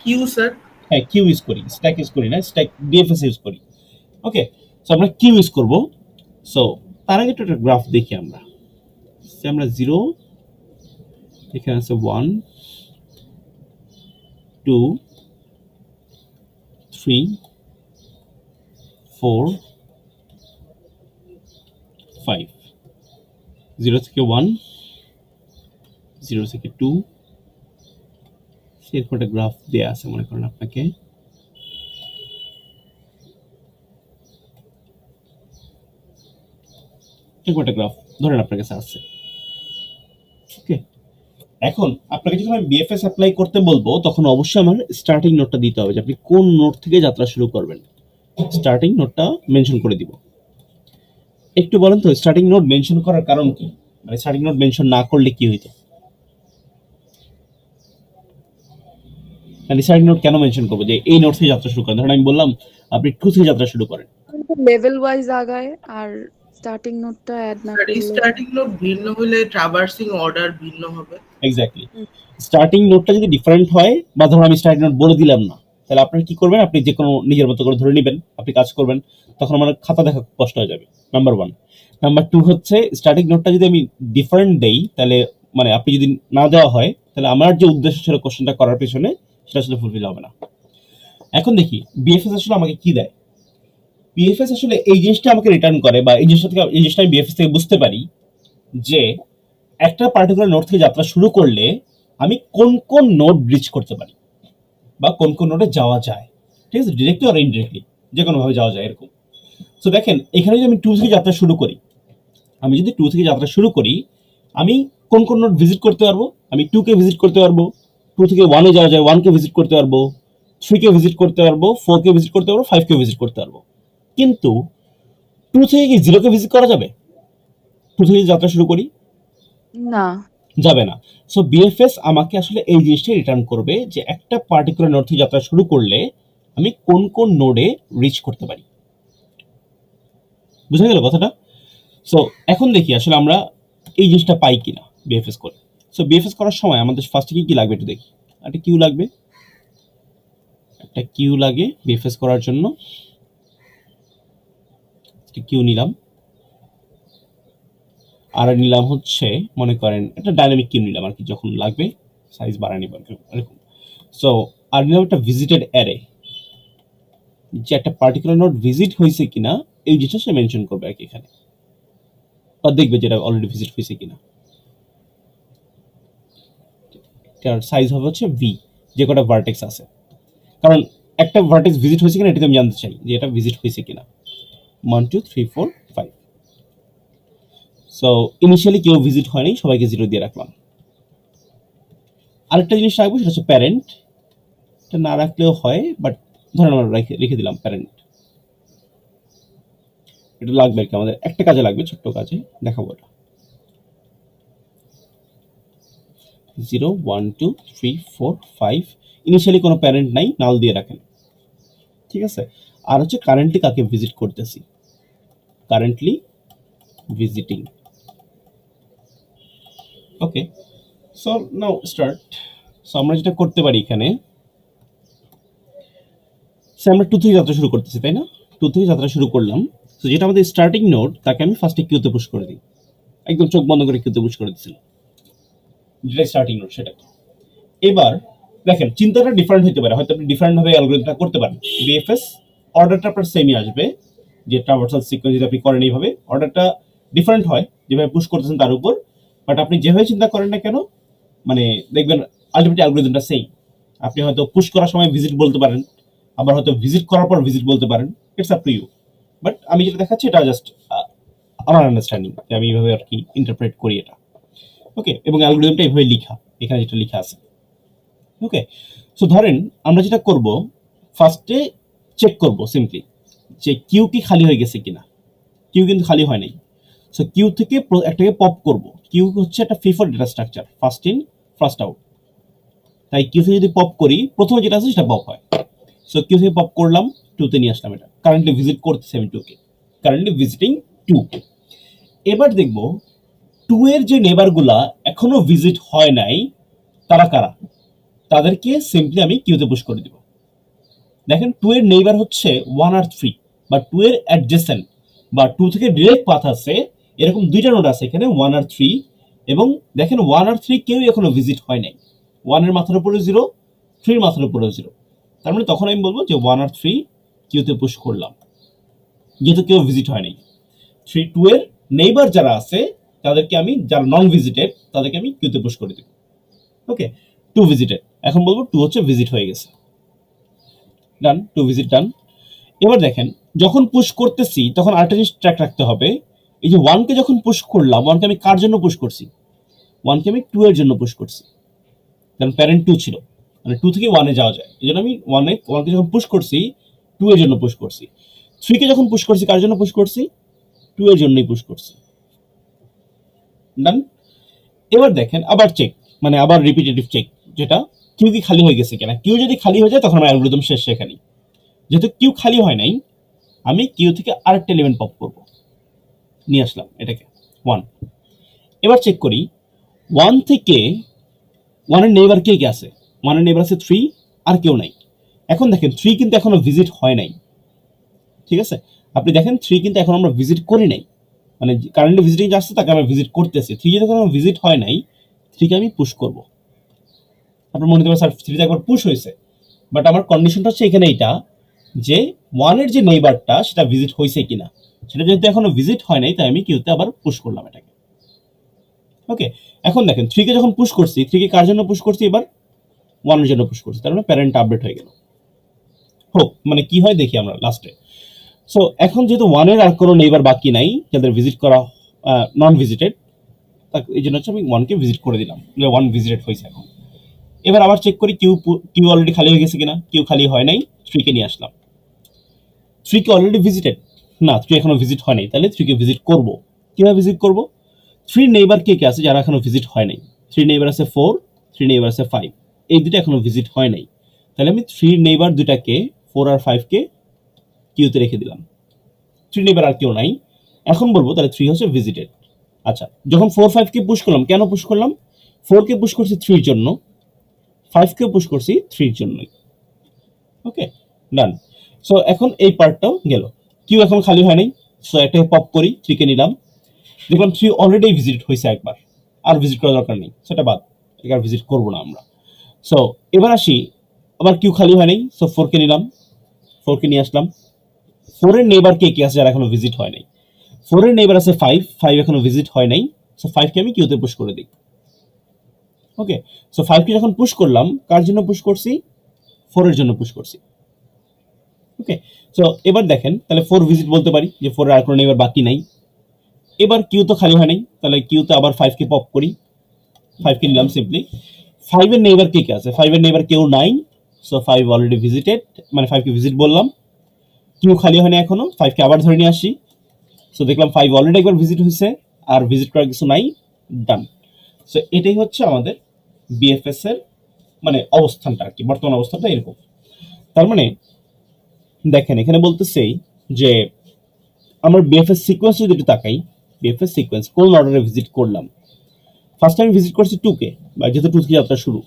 কিউ স্যার, হ্যাঁ, কিউ ইউজ করি, স্ট্যাক ইউজ করি না, স্ট্যাক বিএফএস ইউজ করি। ওকে, সো আমরা কিউ ইউজ করব। সো তার আগে একটা গ্রাফ দেখি আমরা। আমরা 0, এখানে আছে 1 2 3 4 5, 0 থেকে 1, 0 থেকে 2, সেরকম একটা গ্রাফ দেওয়া আছে মনে করেন আপনাকে। এরকম একটা গ্রাফ ধরেন আপনার কাছে আছে। ওকে, এখন আপনাকে যখন আমি বিএফএস অ্যাপ্লাই করতে বলবো তখন অবশ্যই আমার স্টার্টিং নোটটা দিতে হবে, যে আপনি কোন নোট থেকে যাত্রা শুরু করবেন। স্টার্টিং নোটটা মেনশন করে দিব। একটু বলেন তো স্টার্টিং নোট মেনশন করার কারণ কি? মানে স্টার্টিং নোট মেনশন না করলে কি হইতো? মানে স্টার্টিং নোট কেন মেনশন করবো যে এই নোট থেকে যাত্রা শুরু করেন? ধরেন আমি বললাম আপনি 2 থেকে যাত্রা শুরু করেন, লেভেল ওয়াইজ আগায় আর স্টার্টিং নোটটা অ্যাড না করলে স্টার্টিং নোড ভিন্ন হলে ট্রাভার্সিং অর্ডার ভিন্ন হবে। এক্স্যাক্টলি। স্টার্টিং নোটটা যদি ডিফারেন্ট হয়, বা ধরুন আমি স্টার্টিং নোট বলে দিলাম না, তাহলে আপনি কি করবেন? আপনি যে কোনো নিজের মতো করে ধরে নেবেন, আপনি কাজ করবেন, তখন আমার খাতা দেখা কষ্ট হয়ে যাবে, নাম্বার 1। নাম্বার 2 হচ্ছে স্টার্টিং নোটটা যদি আমি ডিফারেন্ট দেই, তাহলে মানে আপনি যদি না দেওয়া হয় তাহলে আমার যে উদ্দেশ্য ছিল কোশ্চেনটা করার পেছনে সেটা আসলে ফুলফিল হবে না। এখন দেখি বিএফএস আসলে আমাকে কি দেয়। বিএফএস আসলে এই জিনিসটা আমাকে রিটার্ন করে, বা এই জিনিসটা আমি বিএফএস থেকে বুঝতে পারি যে একটা পার্টিকুলার নোড থেকে যাত্রা শুরু করলে আমি কোন কোন নোড ব্রিজ করতে পারি, বা কোন কোন নোডে যাওয়া যায়। ঠিক আছে, ডিরেক্টলি আর ইনডিরেক্টলি যে কোনো ভাবে যাওয়া যায় এরকম। সো দেখেন এখানে যদি আমি 2 থেকে যাত্রা শুরু করি, আমি যদি 2 থেকে যাত্রা শুরু করি, আমি কোন কোন নোড ভিজিট করতে পারবো? আমি 2 কে ভিজিট করতে পারবো, 2 থেকে 1 এ যাওয়া যায়, 1 কে ভিজিট করতে পারবো, 3 কে ভিজিট করতে পারবো, 4 কে ভিজিট করতে পারবো, 5 কে ভিজিট করতে পারবো। কিন্তু 2 থেকে কি 0 কে ভিজিট করা যাবে? 2 থেকে যাত্রা শুরু করি, না যাবে না। সো বিএফএস আমাকে আসলে এই জিনিসটাই রিটার্ন করবে যে একটা পার্টিকুলার নোড থেকে যাত্রা শুরু করলে আমি কোন কোন নোডে রিচ করতে পারি। বুঝা গেল কথাটা? সো এখন দেখি আসলে আমরা এই জিনিসটা পাই কিনা বিএফএস করে। সো বিএফএস করার সময় আমাদের ফার্স্টে কি লাগবে একটু দেখি। একটা কিউ লাগবে, একটা কিউ লাগে বিএফএস করার জন্য। কিউ নিলাম, আর নিলাম হচ্ছে মনে করেন একটা ডাইনামিক কিউ নিলাম আর কি, যখন লাগবে সাইজ বাড়ায় নিব এরকম। সো আর নিলাম একটা ভিজিটেড অ্যারে, যে একটা পার্টিকুলার নোড ভিজিট হয়েছে কিনা এই জিনিসটা সে মেনশন করবে আর কি এখানে, বা দেখবে যেটা অলরেডি ভিজিট হয়েছে কিনা। তার সাইজ হবে হচ্ছে ভি, যে কটা ভার্টেক্স আছে, কারণ একটা ভার্টেক্স ভিজিট হয়েছে কিনা এটা আমি জানতে চাই যে এটা ভিজিট হয়েছে কিনা। 1 2 3 4 5। সো ইনিশিয়ালি কেউ ভিজিট হয়নি, সবাইকে 0 দিয়ে রাখলাম। আরেকটা জিনিস রাখবো, সেটা হচ্ছে প্যারেন্ট। এটা না রাখলেও হয়, বাট ধরেন আমরা রেখে দিলাম প্যারেন্ট। এটা লাগবে আর কি, আমাদের একটা কাজে লাগবে, ছোট্ট কাজে দেখাবো এটা। 0 1 2 3 4 5 ইনিশিয়ালি কোনো প্যারেন্ট নাই, নাল দিয়ে রাখেন। ঠিক আছে, আর হচ্ছে কারেন্টলি কাকে ভিজিট করতেছি, কারেন্টলি ভিজিটিং। ওকে, সো নাও স্টার্ট। সো আমরা যেটা করতে পারি এখানে, আমরা 2 থেকে যাত্রা শুরু করতেছি, তাই না? 2 থেকে যাত্রা শুরু করলাম। তো যেটা আমাদের স্টার্টিং নোড, তাকে আমি ফার্স্টে কিউতে পুশ করে দিই, একদম চোখ বন্ধ করে কিউতে পুশ করে দিচ্ছিলাম, যেটা স্টার্টিং নোড সেটা। এবার দেখেন চিন্তাটা ডিফারেন্ট হতে পারে, হয়তো আপনি ডিফারেন্ট ভাবে অ্যালগরিদমটা করতে পারেন। বিএফএস অর্ডারটা আপনার সেমই আসবে, যে ট্রাভার্সাল সিকোয়েন্স যদি আপনি করেন এইভাবে, অর্ডারটা ডিফারেন্ট হয় যেভাবে পুশ করতেছেন তার উপর। বাট আপনি যেভাবে চিন্তা করেন না কেন, মানে দেখবেন আলটিমেটলি অ্যালগরিদমটা সেম। আপনি হয়তো পুশ করার সময় ভিজিট বলতে পারেন, আবার হয়তো ভিজিট করার পর ভিজিট বলতে পারেন, it's up to you. But আমি যেটা দেখাচ্ছি এটা জাস্ট আমার আন্ডারস্ট্যান্ডিং, যে আমি এইভাবে আর কি ইন্টারপ্রেট করি এটা। ওকে, এবং অ্যালগরিদমটা এইভাবে লিখা, এখানে যেটা লেখা আছে। ওকে, সো ধরেন আমরা যেটা করব, ফার্স্টে চেক করব সিম্পলি যে কিউ কি খালি হয়ে গেছে কিনা। কিউ কিন্তু খালি হয় নাই। সো কিউ থেকে একটাকে পপ করব। কিউ হচ্ছে একটা FIFO data structure, first in first out. তাই কিউ থেকে যদি পপ করি, প্রথমে যেটা আছে সেটা পপ হয়। সো কিউ থেকে পপ করলাম, 2 তে নিয়ে আসলাম। এটা কারেন্টলি ভিজিট করতেছে আমি 2 কে, কারেন্টলি ভিজিটিং 2। এবার দেখব 2 এর যে নেবারগুলা এখনো ভিজিট হয় নাই তারা কারা, তাদেরকে সিম্পলি আমি কিউতে পুশ করে দিব। দেখেন 2 এর নেইবার হচ্ছে 1 আর 3, বা 2 এর অ্যাডজেসেন্ট বা 2 থেকে ডিরেক্ট পাথ আছে, এরকম দুইটা নোড আছে এখানে, 1 আর 3। এবং দেখেন 1 আর 3 কেউ এখনো ভিজিট হয় নাই। 1 এর মাথার উপরে 0, 3 এর মাথার উপরে 0। তার মানে তখন আমি বলবো যে 1 আর 3 কিউতে পুশ করলাম, যেহেতু কেউ ভিজিট হয় নাই। 2 এর নেইবার যারা আছে তাদেরকে আমি, যারা নন ভিজিটেড তাদেরকে আমি কিউতে পুশ করে দিব। ওকে, 2 ভিজিটেড, এখন বলবো 2 হচ্ছে ভিজিট হয়ে গেছে, ডান, 2 ভিজিট ডান। এবার দেখেন যখন পুশ করতেছি তখন আরেকটা জিনিস ট্র্যাক রাখতে হবে। এই যে 1 কে যখন পুশ করলাম, 1 কে আমি কার জন্য পুশ করছি? 1 কে আমি 2 এর জন্য পুশ করছি, কারণ প্যারেন্ট 2 ছিল, মানে 2 থেকে 1 এ যাওয়া যায়। এই জন্য আমি 1 কে যখন পুশ করছি 2 এর জন্য পুশ করছি। 3 কে যখন পুশ করছি কার জন্য পুশ করছি? 2 এর জন্যই পুশ করছি, ডান। এবার দেখেন আবার চেক, মানে আবার রিপিটেটিভ চেক, যেটা কিউ কি খালি হয়ে গেছে কিনা। কিউ যদি খালি হয়ে যায় তখন আমার অ্যালগরিদম শেষ সেখানেই। যেহেতু কিউ খালি হয় নাই, আমি কিউ থেকে আরেকটা এলিমেন্ট পপ করব, নিয়ে আসলাম এটাকে 1। এবার চেক করি 1 থেকে 1 এর নেইবার কে কে আছে। 1 এর নেইবার আছে 3, আর কেউ নাই। এখন দেখেন 3 কিন্তু এখনো ভিজিট হয় নাই, ঠিক আছে? আপনি দেখেন 3 কিন্তু এখন আমরা ভিজিট করি নাই, মানে কারেন্টলি ভিজিটিং আসছে তাকে আমরা ভিজিট করতেছি। 3 যখন আমার ভিজিট হয় নাই, 3 কে আমি পুশ করব। আপনার মনে হতে পারে স্যার 3 তে একবার পুশ হয়েছে, বাট আমার কন্ডিশনটা হচ্ছে এখানে এইটা, যে 1 এর যে নেইবারটা সেটা ভিজিট হয়েছে কিনা। সেটা যেহেতু এখনো ভিজিট হয় নাই, তাই আমি কিউতে আবার পুশ করলাম এটাকে। ওকে, এখন দেখেন 3 কে যখন পুশ করছি, 3 কে কার জন্য পুশ করছি? এবার 1 এর জন্য পুশ করছি, তার মানে প্যারেন্ট আপডেট হয়ে গেল। হোক, মানে কি হয় দেখি আমরা লাস্টে। সো এখন যেহেতু 1 এর আর কোনো নেইবার বাকি নাই যাদের ভিজিট করা নন ভিজিটেড, এই জন্য হচ্ছে আমি 1 কে ভিজিট করে দিলাম, 1 ভিজিটেড হয়েছে এখন। এবার আবার চেক করি কিউ অলরেডি খালি হয়ে গেছে কিনা। কিউ খালি হয় নাই, 3 কে নিয়ে আসলাম। 3 কে অলরেডি ভিজিটেড না, 3 এখনো ভিজিট হয় নাই, তাহলে 3 কে ভিজিট করব। কিভাবে ভিজিট করব? 3 নেইবার কে কে আছে যারা এখনো ভিজিট হয় নাই? 3 নেইবার আছে 4, 3 নেইবার আছে 5, এই দুটো এখনো ভিজিট হয় নাই। তাহলে আমি 3 নেইবার দুটাকে, 4 আর 5 কে কিউতে রেখে দিলাম। 3 নেইবার আর কেউ নাই, এখন বলবো তাহলে 3 হচ্ছে ভিজিটেড। আচ্ছা, যখন 4 5 কে পুশ করলাম, কেন পুশ করলাম? 4 কে পুশ করছি 3 এর জন্য, 5 কে পুশ করছি 3 এর জন্যই। ওকে, ডান। সো এখন এই পার্টটাও গেল। কিউ এখন খালি হয় নাই, সো এটাকে পপ করি, 3 কে নিলাম। দেখলাম 3 অলরেডি ভিজিট হয়েছে একবার, আর ভিজিট করার দরকার নেই, সেটা বাদ, এটা আর ভিজিট করবো না আমরা। সো এবার আসি, আবার কিউ খালি হয় নাই, সো 4 কে নিলাম, 4 কে নিয়ে আসলাম। 4 এর নেইবার কে কে আছে যারা এখনো ভিজিট হয় নাই? 4 এর নেইবার আছে 5, 5 এখনো ভিজিট হয় নাই, সো 5 কে আমি কিউতে পুশ করে দিই। ওকে, সো 5 কে যখন পুশ করলাম, কার জন্য পুশ করছি? 4 এর জন্য পুশ করছি। ওকে, সো এবার দেখেন তাহলে 4 ভিজিট বলতে পারি, যে 4 এর আর কোনো নেইবার বাকি নাই। এবার কিউ তো খালি হয় নাই, তাহলে কিউতে আবার 5 কে পপ করি, 5 কে নিলাম সিম্পলি। 5 এর নেইবার কে কে আছে? 5 এর নেইবার কেউ নাই, সো 5 অলরেডি ভিজিটেড, মানে 5 কে ভিজিট বললাম। কিউ খালি হয় না এখনো, 5 কে আবার ধরে নিয়ে আসি। সো দেখলাম 5 অলরেডি একবার ভিজিট হয়েছে, আর ভিজিট করার কিছু নাই, ডান। সো এটাই হচ্ছে আমাদের বিএফএস এর মানে অবস্থানটা আর কি, বর্তমান অবস্থাটা এরকম। তার মানে দেখেন এখানে বলতেছেই যে আমার বিএফএস সিকোয়েন্স যদি একটু তাকাই, বিএফএস সিকোয়েন্স কোন অর্ডারে ভিজিট করলাম। ফার্স্ট আমি ভিজিট করছি 2 কে, বা যেহেতু 2 থেকে যাত্রা শুরু,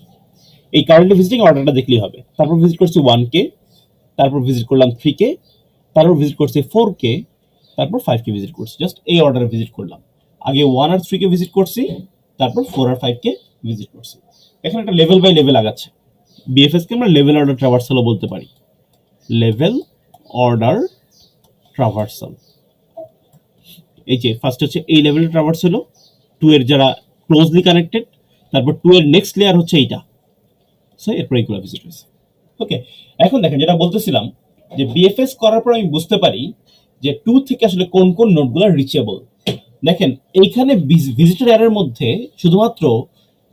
এই কারেন্টলি ভিজিটিং অর্ডারটা দেখলেই হবে। তারপর ভিজিট করছি 1 কে, তারপর ভিজিট করলাম 3 কে, তারপর ভিজিট করছি 4 কে, তারপর 5 কে ভিজিট করছি। জাস্ট এই অর্ডারে ভিজিট করলাম। আগে 1 আর 3 কে ভিজিট করছি, তারপর 4 আর 5 কে ভিজিট করছি। এখানে একটা লেভেল বাই লেভেল আগাচ্ছে। বিএফএস কে আমরা লেভেল অর্ডার ট্রাভার্সালও বলতে পারি, লেভেল অর্ডার ট্রাভার্সাল। এই যে ফার্স্ট হচ্ছে এই লেভেলের ট্রাভার্স হলো 2 এর যারা ক্লোজলি কানেক্টেড, তারপর 2 এর নেক্সট লেয়ার হচ্ছে এইটা। সো এরপর এইগুলো ভিজিট হয়েছে। ওকে, এখন দেখেন যেটা বলতেছিলাম যে বিএফএস করার পর আমি বুঝতে পারি যে 2 থেকে আসলে কোন কোন নোডগুলো রিচেবল। দেখেন এইখানে ভিজিটর এর মধ্যে শুধুমাত্র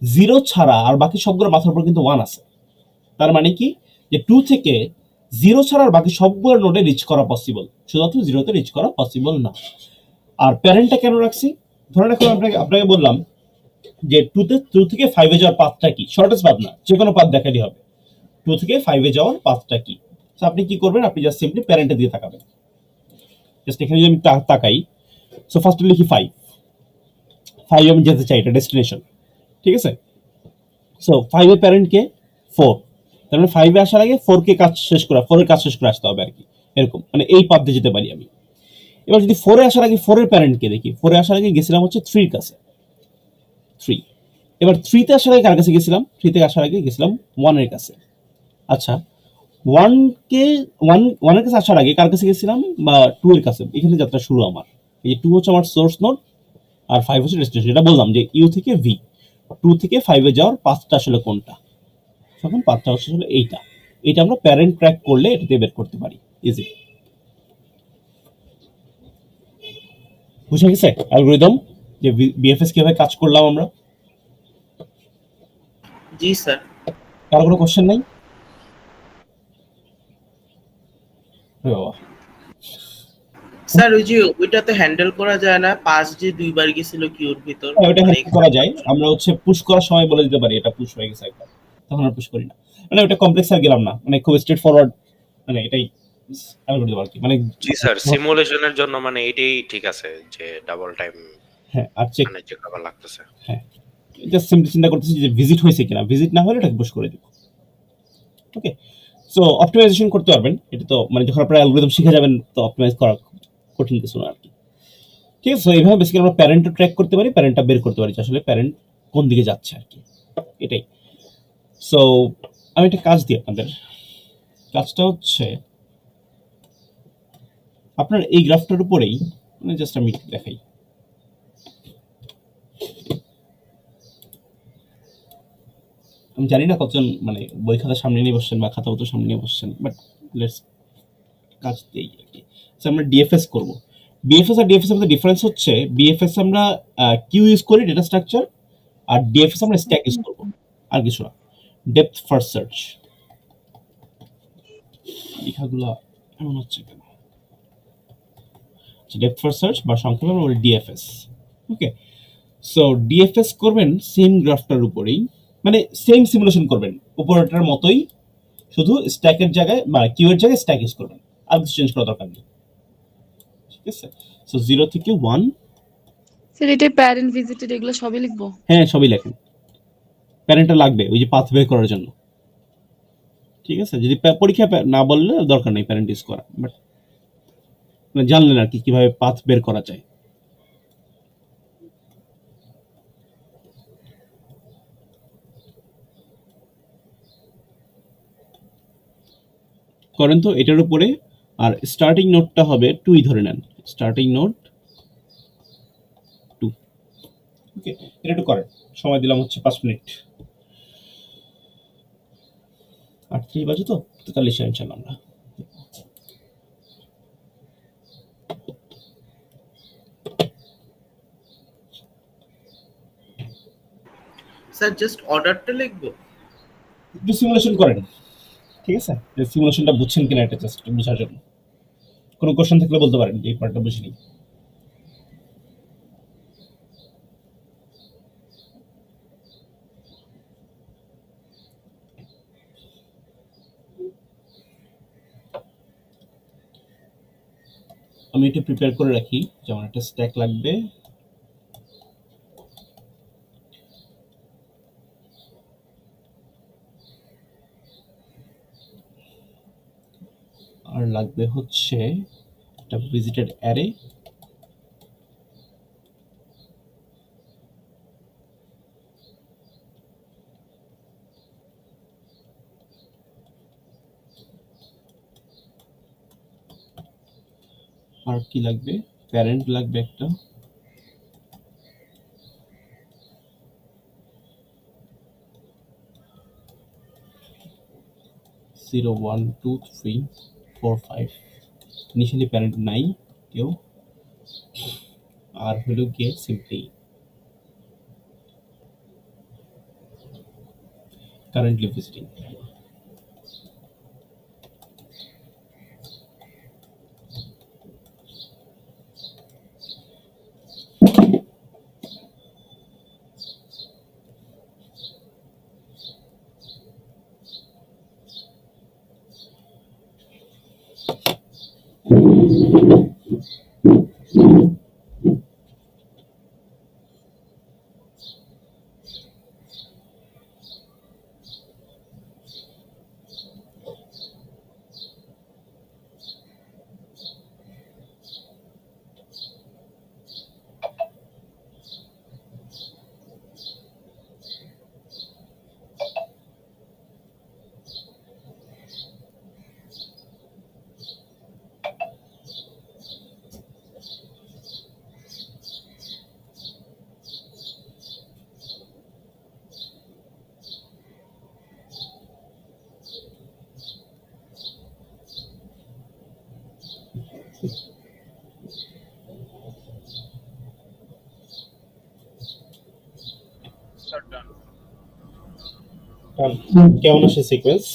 0 ছাড়া আর বাকি সবগুলো মাথার উপর কিন্তু 1 আছে। তার মানে কি যে 2 থেকে 0 ছাড়া আর বাকি সবগুলো নোডে রিচ করা পসিবল, শুধুমাত্র 0 তে রিচ করা পসিবল না। আর প্যারেন্টটা কেন রাখছি? ধরেন এখন আপনাকে বললাম যে 2 থেকে 5 এ যাওয়ার পাথটা কি, শর্টেস্ট পাথ না, যে কোনো পাথ দেখালেই হবে। 2 থেকে 5 এ যাওয়ার পাথটা কি? সো আপনি কি করবেন, আপনি জাস্ট সিম্পলি প্যারেন্টের দিকে তাকাবেন। জাস্ট এখানে যদি আমি তাকাই, সো ফার্স্টে লিখি 5 আমি যেতে চাই, এটা ডেস্টিনেশন, ঠিক আছে। সো 5 এর প্যারেন্ট কে 4, তার মানে 5 এ আসার আগে 4 কে কাজ শেষ করা, 4 এর কাজ শেষ করে আসতে হবে আর কি, এরকম মানে এই পাথ দিয়ে যেতে পারি আমি। এবার যদি 4 এ আসার আগে 4 এর প্যারেন্ট কে দেখি, 4 এ আসার আগে গেছিলাম হচ্ছে 3 এর কাছে, 3। এবার 3 তে আসার আগে কার কাছে গেছিলাম? 3 তে আসার আগে গেছিলাম 1 এর কাছে। আচ্ছা 1 কে 1 এর কাছে আসার আগে কার কাছে গেছিলাম, বা 2 এর কাছে। এখানে যাত্রা শুরু আমার, এই যে 2 হচ্ছে আমার সোর্স নোড আর 5 হচ্ছে ডেস্টিনেশন। এটা বললাম যে ইউ থেকে ভি, 2 থেকে 5 এ যাওয়ার পাথটা আসলে কোনটা, তখন পাথটা হচ্ছে আসলে এইটা। এটা আমরা প্যারেন্ট ট্র্যাক করলে এটাতে বের করতে পারি ইজি। বুঝে গেছে অ্যালগরিদম যে বিএফএস কিভাবে কাজ করলাম আমরা? জি স্যার। কারো কোনো কোশ্চেন নাই? বাবা স্যার ওই যে ওইটাতে হ্যান্ডেল করা যায় না, পাস যে দুইবার গেছিল কিউর ভিতর, ওটা হ্যান্ডেল করা যায়। আমরা হচ্ছে পুশ করার সময় বলে দিতে পারি এটা পুশ হয়ে গেছে একবার, তখন আর পুশ করি না। মানে ওটা কমপ্লেক্স আর গেলাম না, মানে খুব স্ট্রেট ফরওয়ার্ড, মানে এটাই অ্যালগরিদম আর কি। মানে জি স্যার, সিমুলেশনের জন্য মানে এটাই ঠিক আছে যে ডাবল টাইম হ্যাঁ আর চেক মানে চেক করা লাগতেছে। হ্যাঁ জাস্ট সিম্পলি চিন্তা করতেছি যে ভিজিট হয়েছে কিনা, ভিজিট না হলে এটাকে পুশ করে দিব। ওকে, সো অপটিমাইজেশন করতে পারবেন, এটা তো মানে যখন আপনারা অ্যালগরিদম শিখে যাবেন তো অপটিমাইজ করা কঠিন কিছু না আর কি। ঠিক আছে, এইভাবে বেসিক্যালি আমরা প্যারেন্টও ট্র্যাক করতে পারি, প্যারেন্টটা বের করতে পারি আসলে প্যারেন্ট কোন দিকে যাচ্ছে আর কি, এটাই। সো আমি একটা কাজ দিই আপনাদের, কাজটা হচ্ছে আপনার এই গ্রাফটার উপরেই, মানে জাস্ট আমি দেখাই। আমি জানি না কতজন মানে বই খাতা সামনে নিয়ে বসছেন বা খাতা পত্র সামনে নিয়ে বসছেন, বাট লেটস কাজ দিই আর কি। আমরা ডিএফএস করব। বিএফএস আর ডিএফএস এর মধ্যে ডিফারেন্স হচ্ছে বিএফএস আমরা কিউ ইউজ করি ডেটা স্ট্রাকচার, আর ডিএফএস আমরা স্ট্যাক ইউজ করব, আর কিছু না। ডেপথ ফার্স্ট সার্চ, লেখাগুলো এমন হচ্ছে কেন? ডেপথ ফার্স্ট সার্চ বা সংক্ষেপে আমরা বলি ডিএফএস। ওকে, সো ডিএফএস করবেন সেম গ্রাফটার উপরেই, মানে সেম সিমুলেশন করবেন উপরেরটার মতোই, শুধু স্ট্যাকের জায়গায় মানে কিউ এর জায়গায় স্ট্যাক ইউজ করবেন, আর কিছু চেঞ্জ করার দরকার নেই। ঠিক আছে, সো 0 থেকে 1। স্যার এটা প্যারেন্ট ভিজিটেড এগুলো সবই লিখবো? হ্যাঁ সবই লেখেন, প্যারেন্টটা লাগবে ওই যে পাথ বের করার জন্য। ঠিক আছে, যদি পরীক্ষা না বললে দরকার নেই প্যারেন্ট ইউজ করা, বাট মানে জানলেন আর কি কিভাবে পাথ বের করা যায়। করেন তো এটার উপরে। আর স্টার্টিং নোটটা হবে 2 ধরে নেন, স্টার্টিং নোট 2। ওকে, এটা একটু করেন, সময় দিলাম হচ্ছে 5 মিনিট। 8:30 বাজে তো 43 ইনশাআল্লাহ আমরা। স্যার জাস্ট অর্ডারটা লিখবো? একটু সিমুলেশন করেন, ঠিক আছে? সিমুলেশনটা বুঝছেন কিনা এটা জাস্ট বোঝার জন্য। কোনো কোশ্চেন থাকলে বলতে পারেন যে এই পার্টটা বুঝিনি। আমি এটা প্রিপেয়ার করে রাখি, যেমন একটা স্ট্যাক লাগবে, আর লাগবে হচ্ছে একটা ভিজিটেড অ্যারে, আর কি লাগবে, প্যারেন্ট লাগবে একটা, zero one two three four five, initially parent নাই কেউ, আর হলো গিয়ে simply currently visiting. Sir done. কেমন আসে সিকোয়েন্স?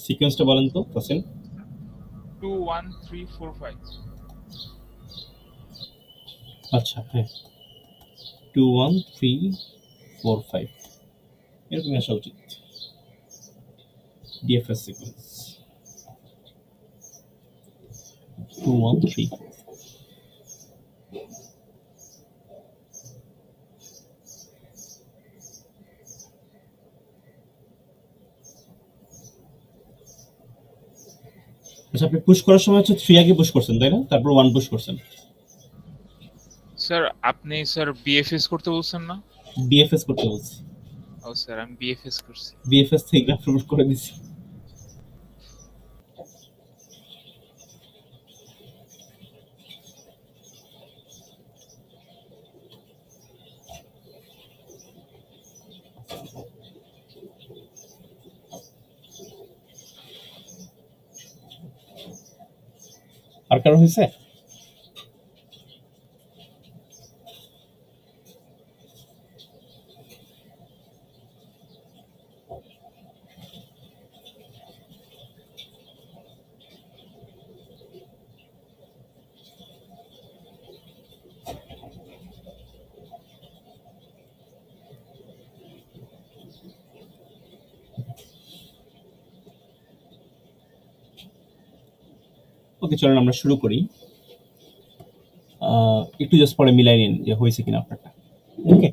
সিকোয়েন্সটা বলেন তো তাসিন। 2 1 3 4 5। আচ্ছা হ্যাঁ, 2 1 3 4 5 এরকম আসা উচিত ডিএফএস সিকোয়েন্স। 2 1 3 4। আচ্ছা, আপনি পুশ করার সময় হচ্ছে 3 আগে পুশ করছেন তাই না, তারপর 1 পুশ করছেন। স্যার আপনি স্যার বিএফএস করতে বলছেন না? বিএফএস করতে বলছি। ও স্যার আমি বিএফএস করছি। বিএফএস থেকে গ্রাফ প্রমোট করে দিছি। আর কারো হয়েছে? ওকে, চলেন আমরা শুরু করি। একটু জাস্ট পরে মিলাই নিন যে হয়েছে কিনা আপনারটা। ওকে,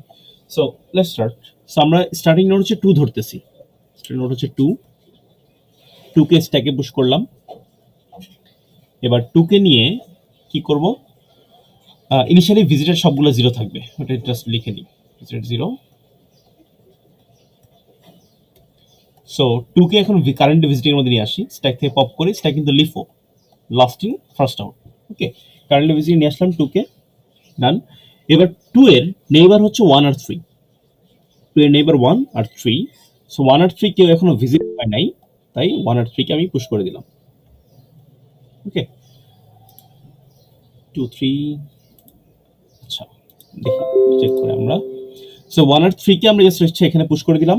সো লেটস স্টার্ট। সো আমরা স্টার্টিং নোড হচ্ছে 2 ধরতেছি। স্টার্টিং নোড হচ্ছে 2 কে স্ট্যাকে পুশ করলাম। এবার 2 কে নিয়ে কি করব, ইনিশিয়ালি ভিজিটেড সবগুলো 0 থাকবে, ওটা জাস্ট লিখে নিই, ভিজিটেড 0। সো 2 কে এখন কারেন্ট ভিজিটিং এর মধ্যে নিয়ে আসি, স্ট্যাক থেকে পপ করি, স্ট্যাক কিন্তু LIFO last in first out. Okay, current visiting নিয়ে আসলাম 2 কে, ডান। এবার 2 এর নেইবার হচ্ছে 1 আর 3, 2 এর নেইবার 1 আর 3। সো 1 আর 3 কেউ এখনো ভিজিট হয় নাই, তাই 1 আর 3 কে আমি পুশ করে দিলাম। ওকে, 2 3। আচ্ছা, দেখি চেক করে আমরা। সো 1 আর 3 কে আমরা জাস্ট হচ্ছে এখানে পুশ করে দিলাম।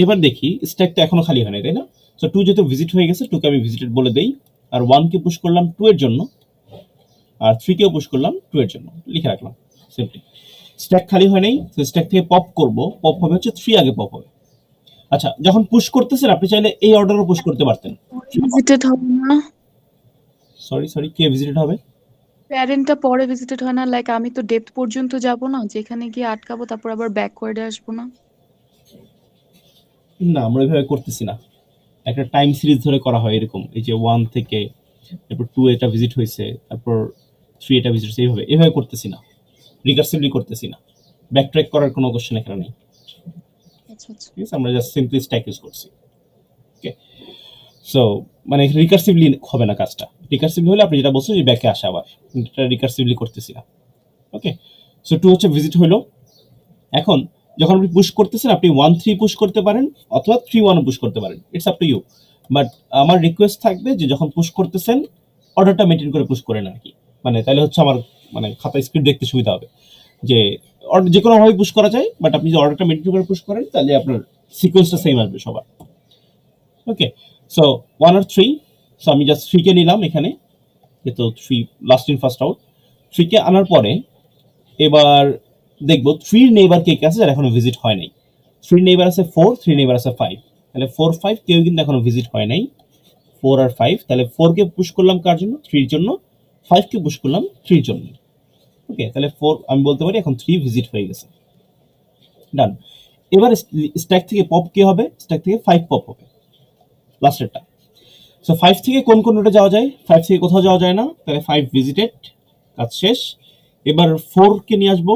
এবার দেখি স্ট্যাকটা এখনো খালি হয়নি, তাই না? সো 2 যেহেতু ভিজিট হয়ে গেছে, 2 কে আমি ভিজিটেড বলে দেই, আর 1 কে পুশ করলাম 2 এর জন্য, আর 3 কেও পুশ করলাম 2 এর জন্য, লিখে রাখলাম সিম্পলি। স্ট্যাক খালি হয় নাই, তো স্ট্যাক থেকে পপ করব, পপ হবে হচ্ছে 3 আগে পপ হবে। আচ্ছা, যখন পুশ করতেছেন আপনি চাইলে এই অর্ডারও পুশ করতে পারতেন। ভিজিটেড হবে না, সরি কে ভিজিটেড হবে? প্যারেন্টটা পরে ভিজিটেড হয় না, লাইক আমি তো ডেপথ পর্যন্ত যাব না, যেখানে গিয়ে আটকাবো তারপর আবার ব্যাকওয়ার্ডে আসবো না। না, আমরা এইভাবে করতেছি না, একটা টাইম সিরিজ ধরে করা হয় এরকম, এই যে 1 থেকে তারপর 2 এটা ভিজিট হয়েছে, তারপর 3 এটা ভিজিট হয়েছে, এইভাবে করতেছি না, রিকার্সিভলি করতেছি না, ব্যাক ট্র্যাক করার কোনো কোশ্চেন এখানে নেই। আচ্ছা আচ্ছা, ঠিক আছে, আমরা জাস্ট সিম্পলি স্ট্যাক ইউজ করছি। ওকে, সো মানে রিকার্সিভলি হবে না কাজটা। রিকার্সিভলি হলে আপনি যেটা বলছেন যে ব্যাকে আসা, আবার এটা রিকার্সিভলি করতেছি না। ওকে, সো 2 হচ্ছে ভিজিট হইলো। এখন যখন আপনি পুশ করতেছেন আপনি 1-3 পুশ করতে পারেন অথবা 3-1 পুশ করতে পারেন, it's up to you. But আমার রিকোয়েস্ট থাকবে যে যখন পুশ করতেছেন অর্ডারটা মেনটেন করে পুশ করেন আর কি, মানে তাহলে হচ্ছে আমার মানে খাতায় স্ক্রিপ্ট দেখতে সুবিধা হবে, যে যে কোনো ভাবে পুশ করা যায়, বাট আপনি যদি অর্ডারটা মেনটেন করে পুশ করেন তাহলে আপনার সিকোয়েন্সটা সেম আসবে সবার। ওকে, সো 1 আর 3, সো আমি জাস্ট 3 কে নিলাম এখানে, যেহেতু 3 লাস্ট ইন ফার্স্ট আউট। 3 কে আনার পরে এবার দেখবো 3 নেইবার কে আছে যারা এখনো ভিজিট হয় নাই। 3 নেইবার আছে 4, 3 নেইবার আছে 5, তাহলে 4-5 কেউ কিন্তু এখনো ভিজিট হয় নাই, 4 আর 5, তাহলে 4 কে পুশ করলাম কার জন্য? 3 এর জন্য। 5 কে পুশ করলাম 3 এর জন্য। ওকে, তাহলে 4 আমি বলতে পারি এখন 3 ভিজিট হয়ে গেছে, ডান। এবার স্ট্যাক থেকে পপ কে হবে? স্ট্যাক থেকে 5 পপ হবে, লাস্টেরটা। সো 5 থেকে কোন কোন রুটে যাওয়া যায়? 5 থেকে কোথাও যাওয়া যায় না, তাহলে 5 ভিজিটেড, কাজ শেষ। এবার 4 কে নিয়ে আসবো,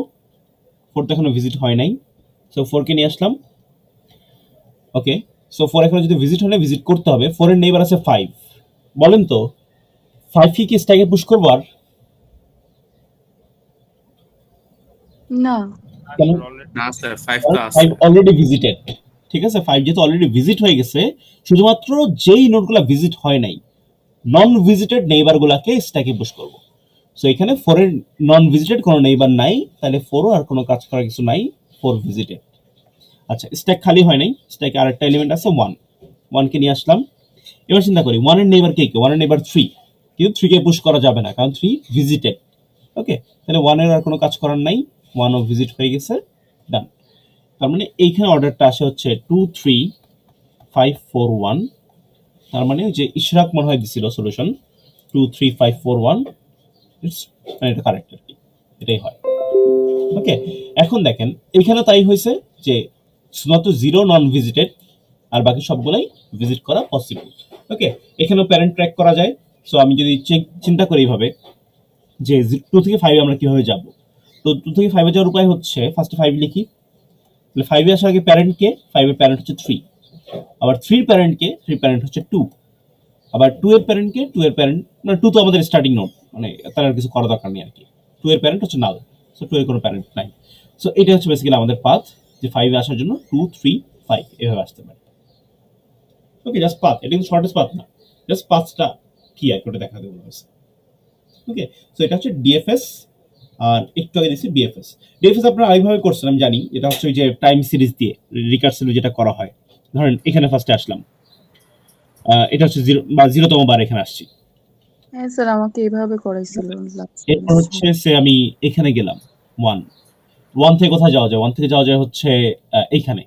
4 তো এখনো ভিজিট হয় নাই, সো 4 কে নিয়ে আসলাম। ওকে, সো 4 এখনো যদি ভিজিট হলে ভিজিট করতে হবে। 4 এর নেইবার আছে 5, বলেন তো 5 কি স্ট্যাকে পুশ করবো? আর না কেন? না স্যার 5 তো আছে। 5 অলরেডি ভিজিটেড, ঠিক আছে। 5 যেহেতু অলরেডি ভিজিট হয়ে গেছে, শুধুমাত্র যেই নোডগুলো ভিজিট হয় নাই, নন ভিজিটেড নেইবার গুলাকে স্ট্যাকে পুশ করব। সো এখানে 4 এর নন ভিজিটেড কোনো নেইবার নাই, তাহলে 4 আর কোনো কাজ করার কিছু নাই, 4 ভিজিটেড। আচ্ছা, স্ট্যাক খালি হয় নাই, স্ট্যাকে আরেকটা এলিমেন্ট আছে 1, 1 কে নিয়ে আসলাম। এবার চিন্তা করি 1 এর নেইবার কে? 1 এর নেইবার 3, কিন্তু 3 কে পুশ করা যাবে না কারণ 3 ভিজিটেড। ওকে, তাহলে 1 এর আর কোনো কাজ করার নাই, 1 ও ভিজিট হয়ে গেছে, ডান। তার মানে এইখানে অর্ডারটা আসে হচ্ছে 2 3 5 4 1, তার মানে যে ইশরাক মনে হয় দিছিল সলিউশন 2 3 5 4 1, ইটস মানে এটা কারেক্ট আর কি, এটাই হয়। ওকে, এখন দেখেন এখানে তাই হয়েছে যে শুধুমাত্র 0 নন ভিজিটেড, আর বাকি সবগুলাই ভিজিট করা পসিবল। ওকে, এখানেও প্যারেন্ট ট্র্যাক করা যায়। সো আমি যদি চিন্তা করি এইভাবে যে 2 থেকে 5 আমরা কিভাবে যাব, তো 2 থেকে 5 এ যাওয়ার উপায় হচ্ছে ফার্স্টে 5 লিখি, তাহলে 5 এ আসার আগে প্যারেন্ট কে? 5 এর প্যারেন্ট হচ্ছে 3, আবার 3 প্যারেন্ট কে? 3 প্যারেন্ট হচ্ছে 2, আবার 2 এর প্যারেন্ট কে? 2 এর প্যারেন্ট মানে 2 তো আমাদের স্টার্টিং নোড, মানে তার আর কিছু করা দরকার নেই আর কি। 2 এর প্যারেন্ট হচ্ছে নাল, সো 2 এর কোনো প্যারেন্ট নাই। সো এটা হচ্ছে বেসিক্যালি আমাদের পাথ, যে 5 এ আসার জন্য 2 3 5 এভাবে আসতে পারে। ওকে, জাস্ট পাথ, এটা কিন্তু শর্টেস্ট পাথ না, জাস্ট পাথটা কি আর করে দেখাতে বলা হয়েছে। ওকে, সো এটা হচ্ছে ডিএফএস, আর একটু আগে দিয়েছি বিএফএস। ডিএফএস আপনারা আরেকভাবে করছেন আমি জানি, এটা হচ্ছে ওই যে টাইম সিরিজ দিয়ে রিকার্সিভলি যেটা করা হয়। ধরেন এখানে ফার্স্টে আসলাম, এটা হচ্ছে 0 বা 0তম বার এখানে আসছি, হ্যাঁ স্যার আমাকে এইভাবে করাইছিল last এরপর time। হচ্ছে সে আমি এখানে গেলাম 1 থেকে কোথায় যাওয়া যায়? 1 থেকে যাওয়া যায় হচ্ছে এইখানে,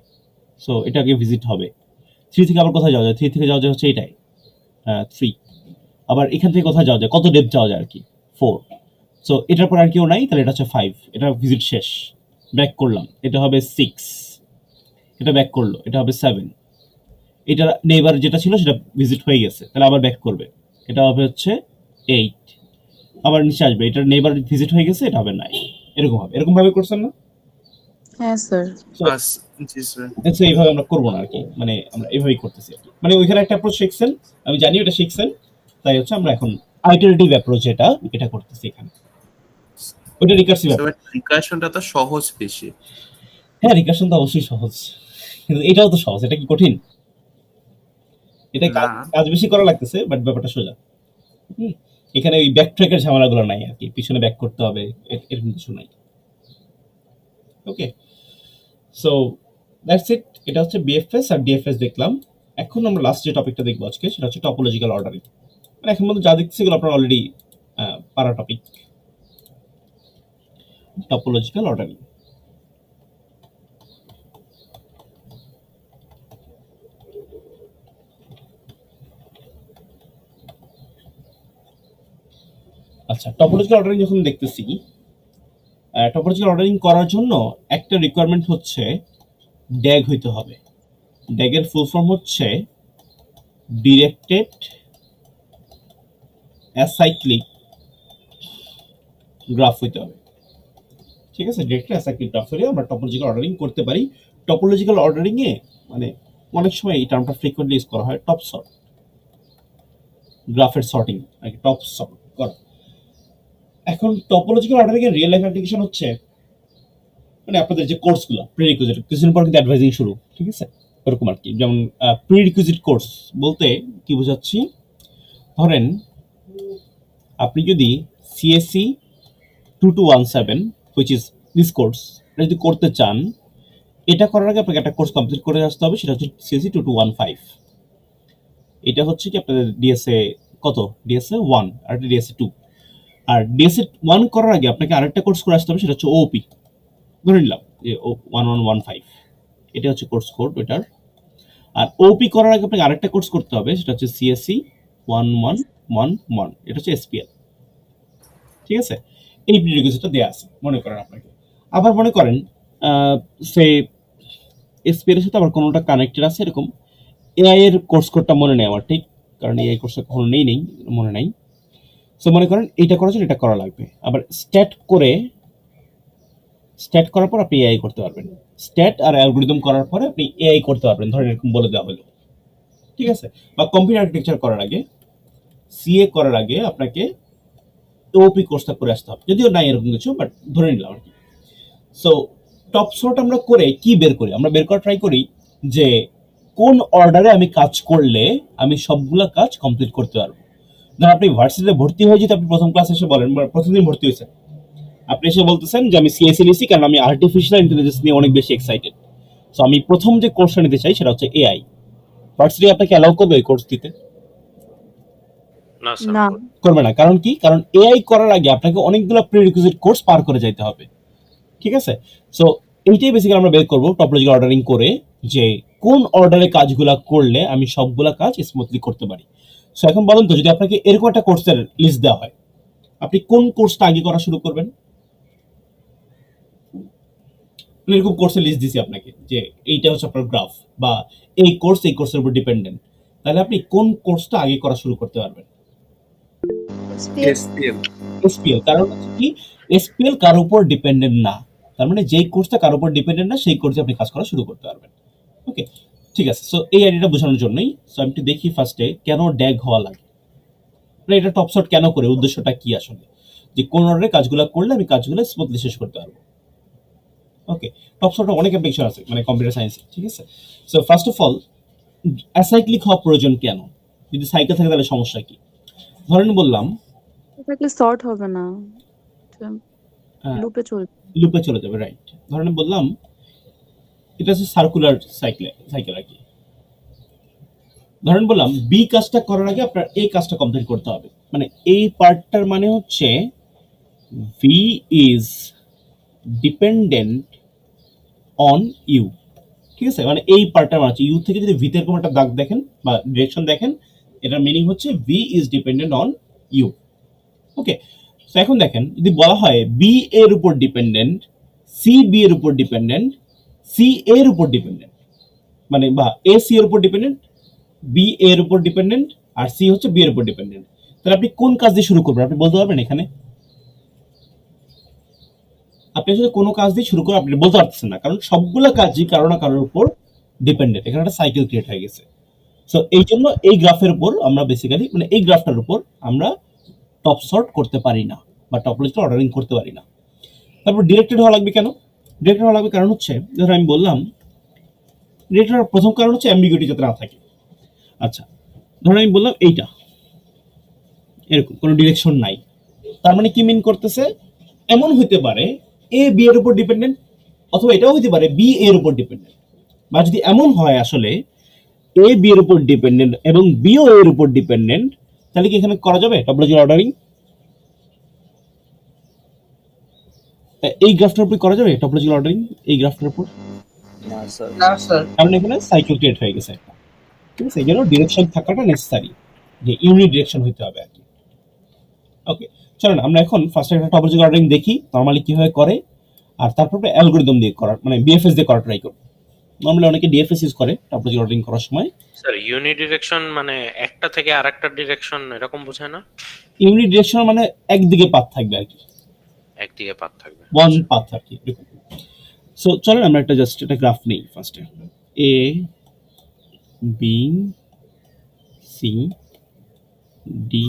সো এটাকে ভিজিট হবে। 3 থেকে আবার কোথায় যাওয়া যায়? 3 থেকে যাওয়া যায় হচ্ছে এইটাই, 3। আবার এখান থেকে কোথায় যাওয়া যায়? কত ডেপথ যাওয়া যায় আর কি? 4। সো এটার পর আর কেউ নাই, তাহলে এটা হচ্ছে 5, এটা ভিজিট শেষ। ব্যাক করলাম, এটা হবে 6, এটা ব্যাক করলো, এটা হবে 7। এটা নেইবার যেটা ছিল সেটা ভিজিট হয়ে গেছে, তাহলে আবার ব্যাক করবে, এটা হবে হচ্ছে 8। আবার নিচে আসবে, এটার নেইবার ভিজিট হয়ে গেছে, এটা হবে 9। এরকম হবে, এরকম ভাবে করছেন না? হ্যাঁ স্যার, বাস জি স্যার। তো এইভাবে আমরা করবো না আর কি, মানে আমরা এইভাবেই করতেছি আর কি। মানে ওইখানে একটা অ্যাপ্রোচ শিখছেন, আমি জানি ওটা শিখছেন, তাই হচ্ছে আমরা এখন আইটারেটিভ অ্যাপ্রোচ এটা করতেছি এখানে। ওইটা রিকার্সিভ অ্যাপ্রোচ। রিকার্শনটা তো সহজ বেশি। হ্যাঁ, রিকার্শন তো অবশ্যই সহজ, কিন্তু এটাও তো সহজ, এটা কি কঠিন? এটা কাজ বেশি করা লাগতেছে, বাট ব্যাপারটা সোজা। এখানে ওই ব্যাক ট্র্যাকের ঝামেলাগুলো নাই আর কি, পিছনে ব্যাক করতে হবে এরকম কিছু নাই। ওকে, সো দ্যাটস ইট। এটা হচ্ছে বিএফএস আর ডিএফএস দেখলাম। এখন আমরা লাস্ট যে টপিকটা দেখবো আজকে সেটা হচ্ছে টপোলজিক্যাল অর্ডারিং। মানে এখন মধ্যে যা দেখছি এগুলো আপনারা অলরেডি পারা টপিক। টপোলজিক্যাল অর্ডারিং, আচ্ছা টপোলজিক্যাল অর্ডারিং যখন দেখতেছি, টপোলজিক্যাল অর্ডারিং করার জন্য একটা রিকোয়ারমেন্ট হচ্ছে ড্যাগ হইতে হবে। ড্যাগের ফুল ফর্ম হচ্ছে ডিরেক্টেড অ্যাসাইক্লিক গ্রাফ হইতে হবে। ঠিক আছে, ডিরেক্টেড অ্যাসাইক্লিক গ্রাফ হলে আমরা টপোলজিক্যাল অর্ডারিং করতে পারি। টপোলজিক্যাল অর্ডারিং এ মানে অনেক সময় এই টার্মটা ফ্রিকোয়েন্টলি ইউজ করা হয়, টপ সর্ট, গ্রাফের সর্টিং আর কি, টপ সর্ট করা। এখন টপোলজিক্যাল অর্ডারিং এর রিয়েল লাইফ অ্যাপ্লিকেশন হচ্ছে মানে আপনাদের যে কোর্সগুলো প্রিরিকুইজিট, কিছুদিন পর কিন্তু অ্যাডভাইজিং শুরু, ঠিক আছে, এরকম আর কি। যেমন প্রিরিকুইজিট কোর্স বলতে কি বোঝাচ্ছি, ধরেন আপনি যদি CSC 2217 which is this course এটা যদি করতে চান, এটা করার আগে আপনাকে একটা কোর্স কমপ্লিট করে আসতে হবে, সেটা হচ্ছে সিএসসি 2215। এটা হচ্ছে কি আপনাদের ডিএসএ কত, ডিএসএ 1 আর ডিএসএ 2। আর ডিএসএ 1 করার আগে আপনাকে আরেকটা কোর্স করে আসতে হবে, সেটা হচ্ছে ওপি, ধরে নিলাম যে 1115। এটা হচ্ছে কোর্স কোড এটার। আর ওপি করার আগে আপনাকে আরেকটা কোর্স করতে হবে, সেটা হচ্ছে সিএসসি 1111। এটা হচ্ছে এসপিএল। ঠিক আছে, এই প্রিরিকুইজিটটা দেয়া আছে মনে করেন আপনাকে। আবার মনে করেন সে এসপিএল এর সাথে আবার কোনোটা কানেক্টেড আছে, এরকম এআই এর কোর্স কোডটা মনে নেই আমার ঠিক, কারণ এআই কোর্সটা কখনো নেই মনে নাই। সো মনে করেন এইটা করার জন্য এটা করা লাগবে। আবার স্ট্যাট করার পর আপনি এআই করতে পারবেন। স্ট্যাট আর অ্যালগরিদম করার পরে আপনি এআই করতে পারবেন, ধরেন এরকম বলে দেওয়া হলো, ঠিক আছে। বা কম্পিউটার আর্কিটেকচার করার আগে, সিএ করার আগে আপনাকে ওপি কোর্সটা করে আসতে হবে, যদিও নাই এরকম কিছু, বাট ধরে নিলাম আর কি। সো টপ সর্ট আমরা করে কি বের করি, আমরা বের করা ট্রাই করি যে কোন অর্ডারে আমি কাজ করলে আমি সবগুলা কাজ কমপ্লিট করতে পারবো। ধর আপনি ভার্সিটিতে ভর্তি হয়ে যেতে আপনি প্রথম ক্লাস এসে বলেন, প্রথম দিন ভর্তি হয়েছেন, আপনি এসে বলতেছেন যে আমি সিএসসি নিয়েছি কারণ আমি আর্টিফিশিয়াল ইন্টেলিজেন্স নিয়ে অনেক বেশি এক্সাইটেড, সো আমি প্রথম যে কোর্সটা নিতে চাই সেটা হচ্ছে এআই। ভার্সিটি আপনাকে অ্যালাউ করবে এই কোর্স দিতে? না স্যার, না করবে না। কারণ কি, কারণ এআই করার আগে আপনাকে অনেকগুলো প্রিরিকুইজিট কোর্স পার করে যেতে হবে, ঠিক আছে। সো এইটাই বেসিক্যালি আমরা বের করবো টপোলজিক্যাল অর্ডারিং করে, যে কোন অর্ডারে কাজগুলা করলে আমি সবগুলা কাজ স্মুথলি করতে পারি। সো এখন বলুন তো, যদি আপনাকে এরকম একটা কোর্সের লিস্ট দেওয়া হয়, আপনি কোন কোর্সটা আগে করা শুরু করবেন? এরকম কোর্সের লিস্ট দিছি আপনাকে যে এইটা হচ্ছে আপনার গ্রাফ, বা এই কোর্সের উপর ডিপেন্ডেন্ট, তাহলে আপনি কোন কোর্সটা আগে করা শুরু করতে পারবেন? এসপিএল। কারণ হচ্ছে কি, এসপিএল কার উপর ডিপেন্ডেন্ট না, তার মানে যেই কোর্সটা কার উপর ডিপেন্ডেন্ট না সেই কোর্সে আপনি কাজ করা শুরু করতে পারবেন। ওকে, ঠিক আছে। সো এই আইডিয়াটা বোঝানোর জন্যই সো আমি একটু দেখি ফার্স্টে কেন ড্যাগ হওয়া লাগে, এটা টপ সর্ট কেন করে, উদ্দেশ্যটা কি আসলে, যে কোন অর্ডারে কাজগুলো করলে আমি কাজগুলো স্মুথলি শেষ করতে পারবো। ওকে, টপ সর্টে অনেক অ্যাপ্লিকেশন আছে মানে কম্পিউটার সায়েন্সে, ঠিক আছে। So first of all, acyclic হওয়া প্রয়োজন কেন? যদি সাইকেল থাকে তাহলে সমস্যা কি? ধরেন বললাম থাকলে সর্ট হবে না, লুপে চলে যাবে, রাইট। ধরেন বললাম এটা হচ্ছে সার্কুলার সাইকেল আর কি। ধরেন বললাম বি কাজটা করার আগে আপনার এই কাজটা কমপ্লিট করতে হবে, মানে এই পার্টটার মানে হচ্ছে V is dependent on U, ঠিক আছে। মানে এই পার্টটার মানে হচ্ছে ইউ থেকে যদি ভিতে এরকম একটা দাগ দেখেন বা ডিরেকশন দেখেন, এটার মিনিং হচ্ছে V is dependent on U. Okay, তো এখন দেখেন যদি বলা হয় বি এর উপর ডিপেন্ডেন্ট, সি বি এর উপর ডিপেন্ডেন্ট, সি এর উপর ডিপেন্ডেন্ট, মানে বা এ সি এর উপর ডিপেন্ডেন্ট, বি এর উপর ডিপেন্ডেন্ট, আর সি হচ্ছে বি এর উপর ডিপেন্ডেন্ট, তাহলে আপনি কোন কাজ দিয়ে শুরু করবেন আপনি বলতে পারবেন? এখানে আপনি আসলে কোনো কাজ দিয়ে শুরু করে আপনি বলতে পারতেছেন না, কারণ সবগুলো কাজই কারো না কারোর উপর ডিপেন্ডেন্ট। এখানে একটা সাইকেল ক্রিয়েট হয়ে গেছে। সো এই জন্য এই গ্রাফের উপর আমরা বেসিক্যালি মানে এই গ্রাফটার উপর আমরা টপ সর্ট করতে পারি না বা টপোলজিক্যাল অর্ডারিং করতে পারি না। তারপর ডিরেক্টেড হওয়া লাগবে কেন? ডিরেক্টেড হওয়া লাগবে কারণ হচ্ছে, ধরো আমি বললাম ডিরেক্টেড হওয়ার প্রথম কারণ হচ্ছে অ্যাম্বিগুইটি যাতে না থাকে। আচ্ছা, ধরো আমি বললাম এইটা এরকম কোনো ডিরেকশন নাই, তার মানে কি মিন করতেছে, এমন হইতে পারে এ বি এর উপর ডিপেন্ডেন্ট, অথবা এটাও হতে পারে বি এর উপর ডিপেন্ডেন্ট। বা যদি এমন হয় আসলে এ বি এর উপর ডিপেন্ডেন্ট এবং বিও এর উপর ডিপেন্ডেন্ট, তাহলে কি এখানে করা যাবে টপোলজিক্যাল অর্ডারিং? এই গ্রাফটার উপর করা যাবে টপোলজিক্যাল অর্ডারিং এই গ্রাফটার উপর? না স্যার। না স্যার। কারণ এখানে সাইকেল ক্রিয়েট হয়ে গেছে একটা, ঠিক আছে? এই জন্য ডিরেকশন থাকাটা নেসেসারি, যে ইউনিট ডিরেকশন হইতে হবে আর কি। ওকে, চলেন আমরা এখন ফার্স্ট একটা টপোলজিক্যাল অর্ডারিং দেখি নরমালি কিভাবে করে, আর তারপরে অ্যালগরিদম দিয়ে করার মানে বিএফএস দিয়ে করা ট্রাই করব। নরমালি অনেকে ডিএফএস ইউজ করে টপোলজিক্যাল অর্ডারিং করার সময়। স্যার ইউনিট ডিরেকশন মানে একটা থেকে আরেকটা ডিরেকশন এরকম বোঝায় না? ইউনিট ডিরেকশন মানে একদিকে পাথ থাকবে আর কি, একদিকে পাথ থাকবে, ওয়ান পাথ আর কি। সো চলেন আমরা একটা জাস্ট একটা গ্রাফ নেই ফার্স্টে। A B C D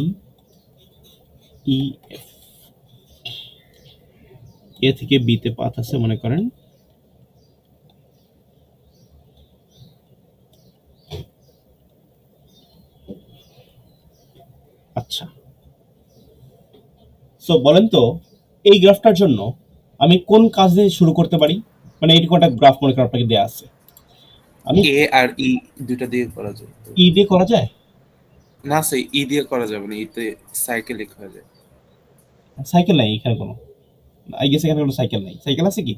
E F. A থেকে বি তে পাথ আছে মনে করেন, আচ্ছা। সো বলেন তো এই গ্রাফটার জন্য আমি কোন কাজ দিয়ে শুরু করতে পারি? মানে এরকম একটা গ্রাফ মনে করেন আপনাকে দেয়া আছে, আমি এ আর ই দুটো দিয়ে করা যায়। ই দিয়ে করা যায় না স্যার, ই দিয়ে করা যাবে না, ইতে সাইকেলিক হয়ে যায়। সাইকেল নাই এখানে কোনো, আই গেস এখানে কোনো সাইকেল নাই। সাইকেল আছে কি?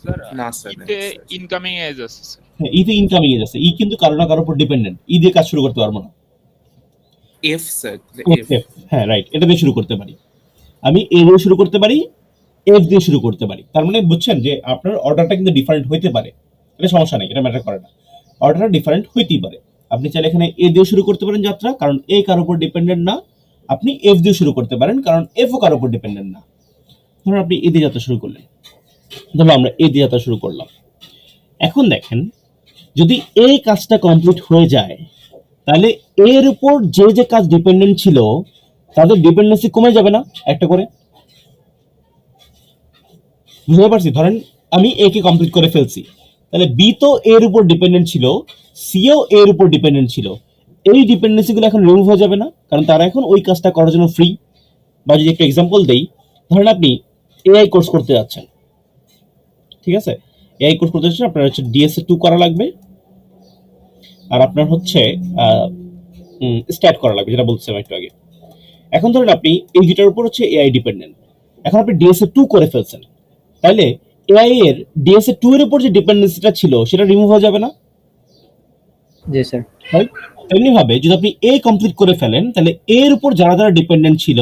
স্যার না স্যার, ইতে ইনকামিং এজ আছে স্যার। হ্যাঁ, ই তো ইনকামিং এজ আছে, ই কিন্তু কারো না কারোর উপর ডিপেন্ডেন্ট, ই দিয়ে কাজ শুরু করতে পারবো না। F sir, F. হ্যাঁ রাইট, এটা দিয়ে শুরু করতে পারি। আমি এ দিয়ে শুরু করতে পারি, এফ দিয়ে শুরু করতে পারি। তার মানে বুঝছেন যে আপনার অর্ডারটা কিন্তু ডিফারেন্ট হইতে পারে, এটা সমস্যা নেই, এটা ম্যাটার করে না। অর্ডারটা ডিফারেন্ট হইতেই পারে। আপনি চাইলে এখানে এ দিয়ে শুরু করতে পারেন যাত্রা, কারণ এ কারোর উপর ডিপেন্ডেন্ট না। আপনি এফ দিয়ে শুরু করতে পারেন, কারণ এফও কারোর উপর ডিপেন্ডেন্ট না। ধরুন আপনি এ দিয়ে যাত্রা শুরু করলেন, ধরুন আমরা এ দিয়ে যাত্রা শুরু করলাম। এখন দেখেন যদি এই কাজটা কমপ্লিট হয়ে যায়, তাহলে এর উপর যে যে কাজ ডিপেন্ডেন্ট ছিল তাদের ডিপেন্ডেন্সি কমে যাবে না একটা করে? বুঝতে পারছি? ধরেন আমি এ কে কমপ্লিট করে ফেলছি, তাহলে বি তো এর উপর ডিপেন্ডেন্ট ছিল, সিও এর উপর ডিপেন্ডেন্ট ছিল। এই ডিপেন্ডেন্সি গুলো এখন রিমুভ হয়ে যাবে না, কারণ তারা এখন ওই কাজটা করার জন্য ফ্রি। বা যদি একটা এক্সাম্পল দেই, ধরেন আপনি এআই কোর্স করতে যাচ্ছেন, ঠিক আছে? এআই কোর্স করতে যাচ্ছেন, আপনার হচ্ছে ডিএসএ 2 করা লাগবে, আর আপনার হচ্ছে স্টার্ট করা লাগবে, যেটা বলছিলাম একটু আগে। এখন ধরেন আপনি এই দুটার উপর হচ্ছে এআই ডিপেন্ডেন্ট, এখন আপনি ডিএসএ 2 করে ফেলছেন, তাহলে এআই এর ডিএসএ 2 এর উপর যে ডিপেন্ডেন্সিটা ছিল সেটা রিমুভ হয়ে যাবে না? জি স্যার। রাইট? তেমনি ভাবে যদি আপনি এ কমপ্লিট করে ফেলেন, তাহলে এর উপর যারা যারা ডিপেন্ডেন্ট ছিল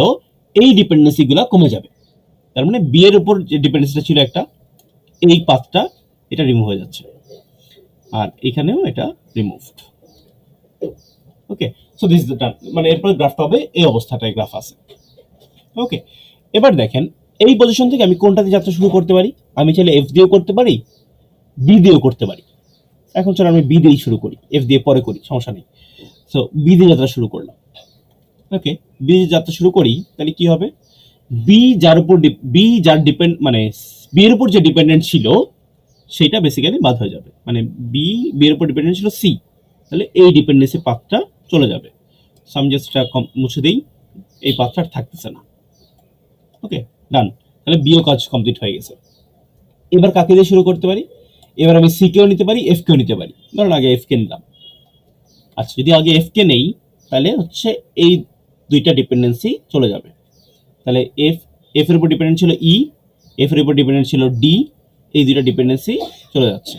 এই ডিপেন্ডেন্সি গুলা কমে যাবে। তার মানে বি এর উপর যে ডিপেন্ডেন্সিটা ছিল একটা, এই পাথটা এটা রিমুভ হয়ে যাচ্ছে, আর এখানেও এটা removed. Okay, so this is the done. মানে এরপর গ্রাফটা হবে এই অবস্থাটায় গ্রাফ আছে। ওকে, এবার দেখেন এই পজিশন থেকে আমি কোনটা দিয়ে যাত্রা শুরু করতে পারি? আমি চাইলে এফ দিয়েও করতে পারি, বি দিয়েও করতে পারি। এখন চলো আমি বি দিয়েই শুরু করি, এফ দিয়ে পরে করি, সমস্যা নেই। সো বি দিয়ে যাত্রা শুরু করলাম। ওকে, বি দিয়ে যাত্রা শুরু করি, তাহলে কি হবে? বি যার উপর ডিপেন্ড মানে বি এর উপর যে ডিপেন্ডেন্ট ছিল সেটা বেসিক্যালি বাদ হয়ে যাবে। মানে বি এর উপর ডিপেন্ডেন্ট ছিল সি, তাহলে এই ডিপেন্ডেন্সি পাথটা চলে যাবে। সো আমি জাস্ট মুছে দিই, এই পাথটা থাকতেছে না। ওকে, ডান। তাহলে বিও কাজ কমপ্লিট হয়ে গেছে। এবার কাকে দিয়ে শুরু করতে পারি? এবার আমি সি কেও নিতে পারি, এফ কেও নিতে পারি। ধরুন আগে এফ কে নিলাম। আচ্ছা, যদি আগে এফ কে নেই তাহলে হচ্ছে এই দুইটা ডিপেন্ডেন্সি চলে যাবে। তাহলে এফ এর উপর ডিপেন্ডেন্ট ছিল ই, এফ এর উপর ডিপেন্ডেন্ট ছিল ডি, এই দুইটা ডিপেন্ডেন্সি চলে যাচ্ছে।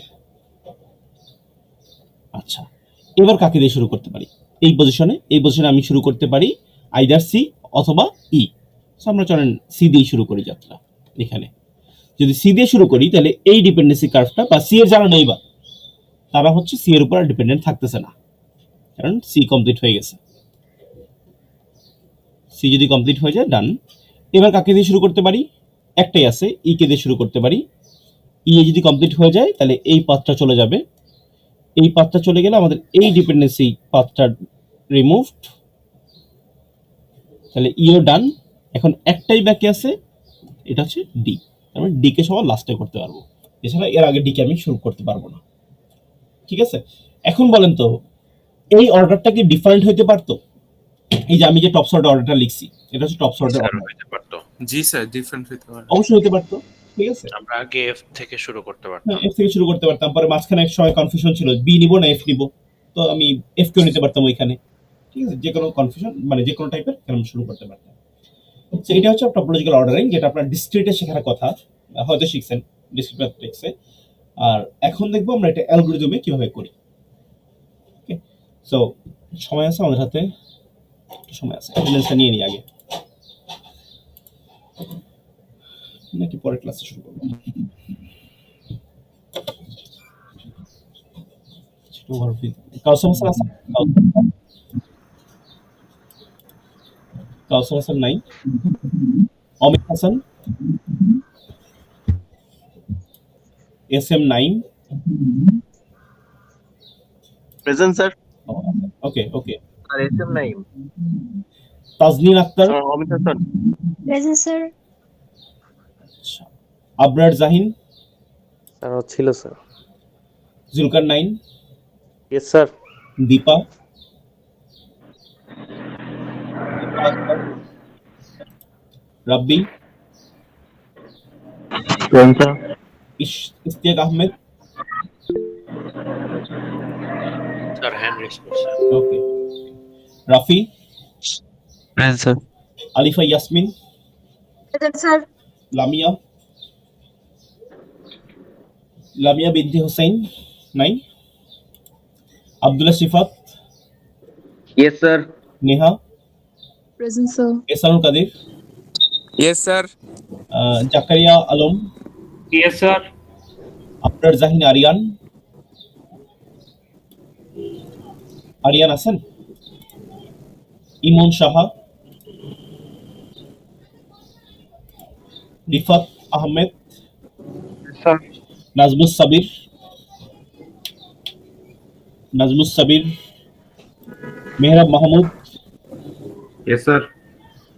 আচ্ছা, এবার কাকে দিয়ে শুরু করতে পারি? এই পজিশনে আমি শুরু করতে পারি আইদার সি অথবা ই। সো আমরা চলেন সি দিয়ে শুরু করি যাত্রা। এখানে যদি সি দিয়ে শুরু করি, তাহলে এই ডিপেন্ডেন্সি কার্ভটা বা সি এর যারা নেই বা তারা হচ্ছে সি এর উপর ডিপেন্ডেন্ট থাকতেছে না, কারণ সি কমপ্লিট হয়ে গেছে। সি যদি কমপ্লিট হয়ে যায়, ডান। এবার কাকে দিয়ে শুরু করতে পারি? একটাই আছে, ই কে দিয়ে শুরু করতে পারি। ই যদি কমপ্লিট হয়ে যায় তাহলে এই পাথটা চলে যাবে। এই পাথটা চলে গেলে আমাদের এই ডিপেন্ডেন্সি পাথটা রিমুভড, তাহলে ইও ডান। এখন একটাই বাকি আছে, এটা হচ্ছে ডি। তার মানে ডি কে সবার লাস্টে করতে পারবো, এছাড়া এর আগে ডি কে আমি শুরু করতে পারবো না। ঠিক আছে, এখন বলেন তো এই অর্ডারটা কি ডিফারেন্ট হইতে পারতো? এই যে আমি যে টপ সর্ট অর্ডারটা লিখছি, এটা হচ্ছে টপ সর্টের অর্ডার। জি স্যার, ডিফারেন্ট হতে পারে। অবশ্যই হতে পারতো। ঠিক আছে, আমরা আগে এফ থেকে শুরু করতে পারতাম। এফ থেকে শুরু করতে পারতাম, পরে মাঝখানে এক সময় কনফিউশন ছিল বি নিব না এফ নিব, তো আমি এফ কেও নিতে পারতাম ওইখানে। ঠিক আছে, যে কোনো কনফিউশন মানে যে কোনো টাইপের কেন শুরু করতে পারতাম। তো এটা হচ্ছে টপোলজিক্যাল অর্ডারিং, যেটা আপনার ডিসক্রিটে শেখার কথা, হয়তো শিখছেন ডিসক্রিট ম্যাথমেটিক্সে। আর এখন দেখবো আমরা এটা অ্যালগরিদমে কিভাবে করি। ওকে, সো সময় আছে আমাদের হাতে, একটু সময় আছে, অ্যাটেন্ডেন্সটা নিয়ে নিই আগে, নাকি পরের ক্লাসে শুরু করবো? কাউসার হাসান আছে? কাউসার হাসান নাই? Amit Hasan? SM Naim? Present sir. Okay okay. আর SM Naim. Tajnin Akter? Amit Hasan. Present sir. আচ্ছা, আবরার জাহিন? স্যার ছিল sir. Zulkar Nain? Yes sir. Dipa? Rabbi? Present sir. Ishtiaq Ahmed? Sir hand raise করছে। Okay. Rafi? Present sir. Alifa Yasmin? Present sir. Lamia? Lamia Binti Hossain? নাই? Abdullah Sifat? Yes sir. Neha? Present sir. Ehsanul Kader? Yes sir. Zakaria Alam? Yes sir. Abrar Jahin Arian? Arian আছেন? Emon Saha? Rifat Ahmed? Sir. Nazmus Sabir? Nazmus Sabir? Mehrab Mahmud? Yes sir.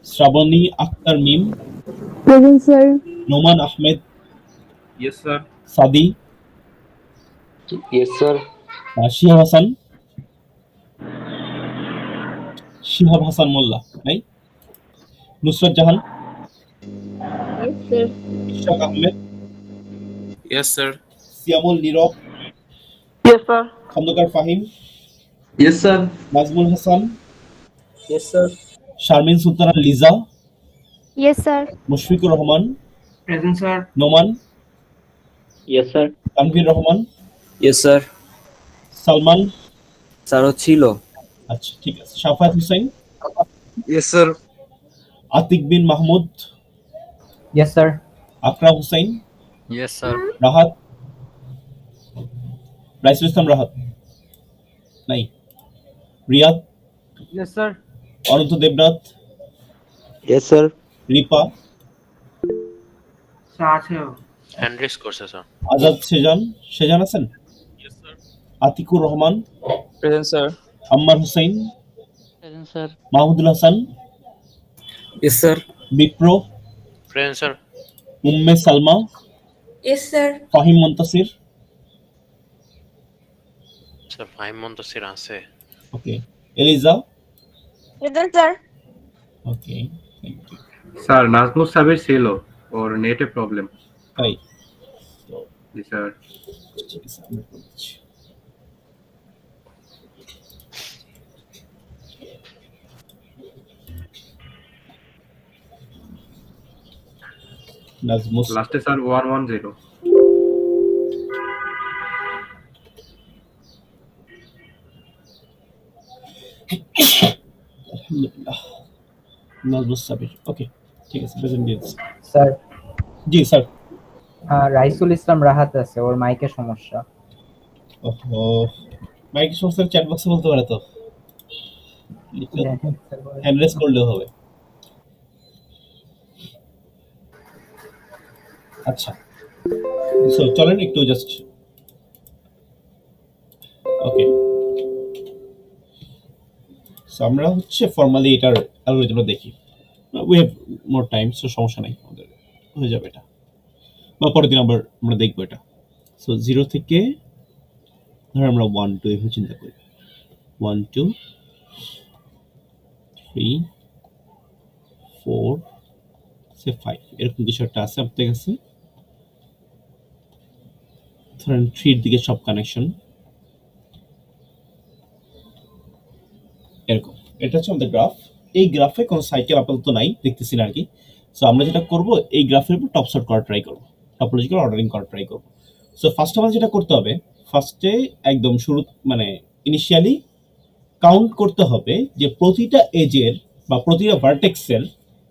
Srabani Akter Mim? Present sir. Noman Ahmed? Yes sir. Sadi? Yes sir. Shihab Hasan? Shihab Hasan Mollah নাই? Nusrat Jahan? Yes sir. Ishrak Ahmed? Yes sir. Siamul Nirob? Yes sir. Khandaker Fahim? Yes sir. Nazmul Hasan? Yes sir. Sharmin Sultana Liza? Yes sir. Mushfiqur Rahman? Present sir. Noman? Yes sir. Tanvir Rahman? Yes sir. Salman? স্যারও ছিল। আচ্ছা ঠিক আছে। Shafayat Hussain? Yes sir. Atiq Bin Mahmud? Yes sir. Akram Hussain? Yes sir. Rahat? Raisul Islam Rahat? নাই? Riyad? Yes sir. Ananta Debnath? Yes sir. Ripa? Sir আছে। হ্যান্ড রেজ করছে স্যার। আজাদ সেজান? সেজান আছেন? Yes sir. Atiqur Rahman? Present sir. Ammar Hussain? Present sir. Mahmudul Hasan? Yes sir. Bipro? Friend sir. Umme Salma? Yes sir. Fahim Muntasir? Sir Fahim Muntasir আছে। ওকে। Eliza? Present sir. Okay, thank you. Sir Nazmus Sabir ছিল, ওর নেটে প্রবলেম। তাই? জি স্যার। ঠিক আছে, আমি করে দিচ্ছি। নাজমুস লাস্টে স্যার 110। আলহামদুলিল্লাহ। নাজমুস সাবির, ওকে ঠিক আছে, প্রেজেন্ট দিয়ে দিচ্ছি। স্যার জি স্যার। রাইসুল ইসলাম রাহাত আছে, ওর মাইকের সমস্যা। ওহো, মাইক সমস্যা চ্যাট বক্সে বলতে পারে তো, হ্যান্ড রেজ করলেও হবে। আচ্ছা, সো চলেন একটু জাস্ট ওকে। সো আমরা হচ্ছে ফর্মালি এটার অ্যালগরিদমটা দেখি। We have more time, so সমস্যা নাই, আমাদের হয়ে যাবে এটা, বা পরের দিন আবার আমরা দেখবো এটা। সো 0 থেকে ধর আমরা 1 2 এভাবে চিন্তা করি, 1 2 3 4 5 এরকম কিছু একটা আছে আপনাদের কাছে। ধরেন 3 এর দিকে সব কানেকশন এরকম। এটা হচ্ছে আমাদের গ্রাফ। এই গ্রাফে কোনো সাইকেল আপাতত নাই, দেখতেছি না আর কি। সো আমরা যেটা করব, এই গ্রাফের উপর টপ সর্ট করা ট্রাই করব, টপোলজিক্যাল অর্ডারিং করা ট্রাই করব। সো ফার্স্ট আমাদের যেটা করতে হবে, ফার্স্টে একদম শুরু মানে ইনিশিয়ালি কাউন্ট করতে হবে যে প্রতিটা এজের বা প্রতিটা ভার্টেক্সের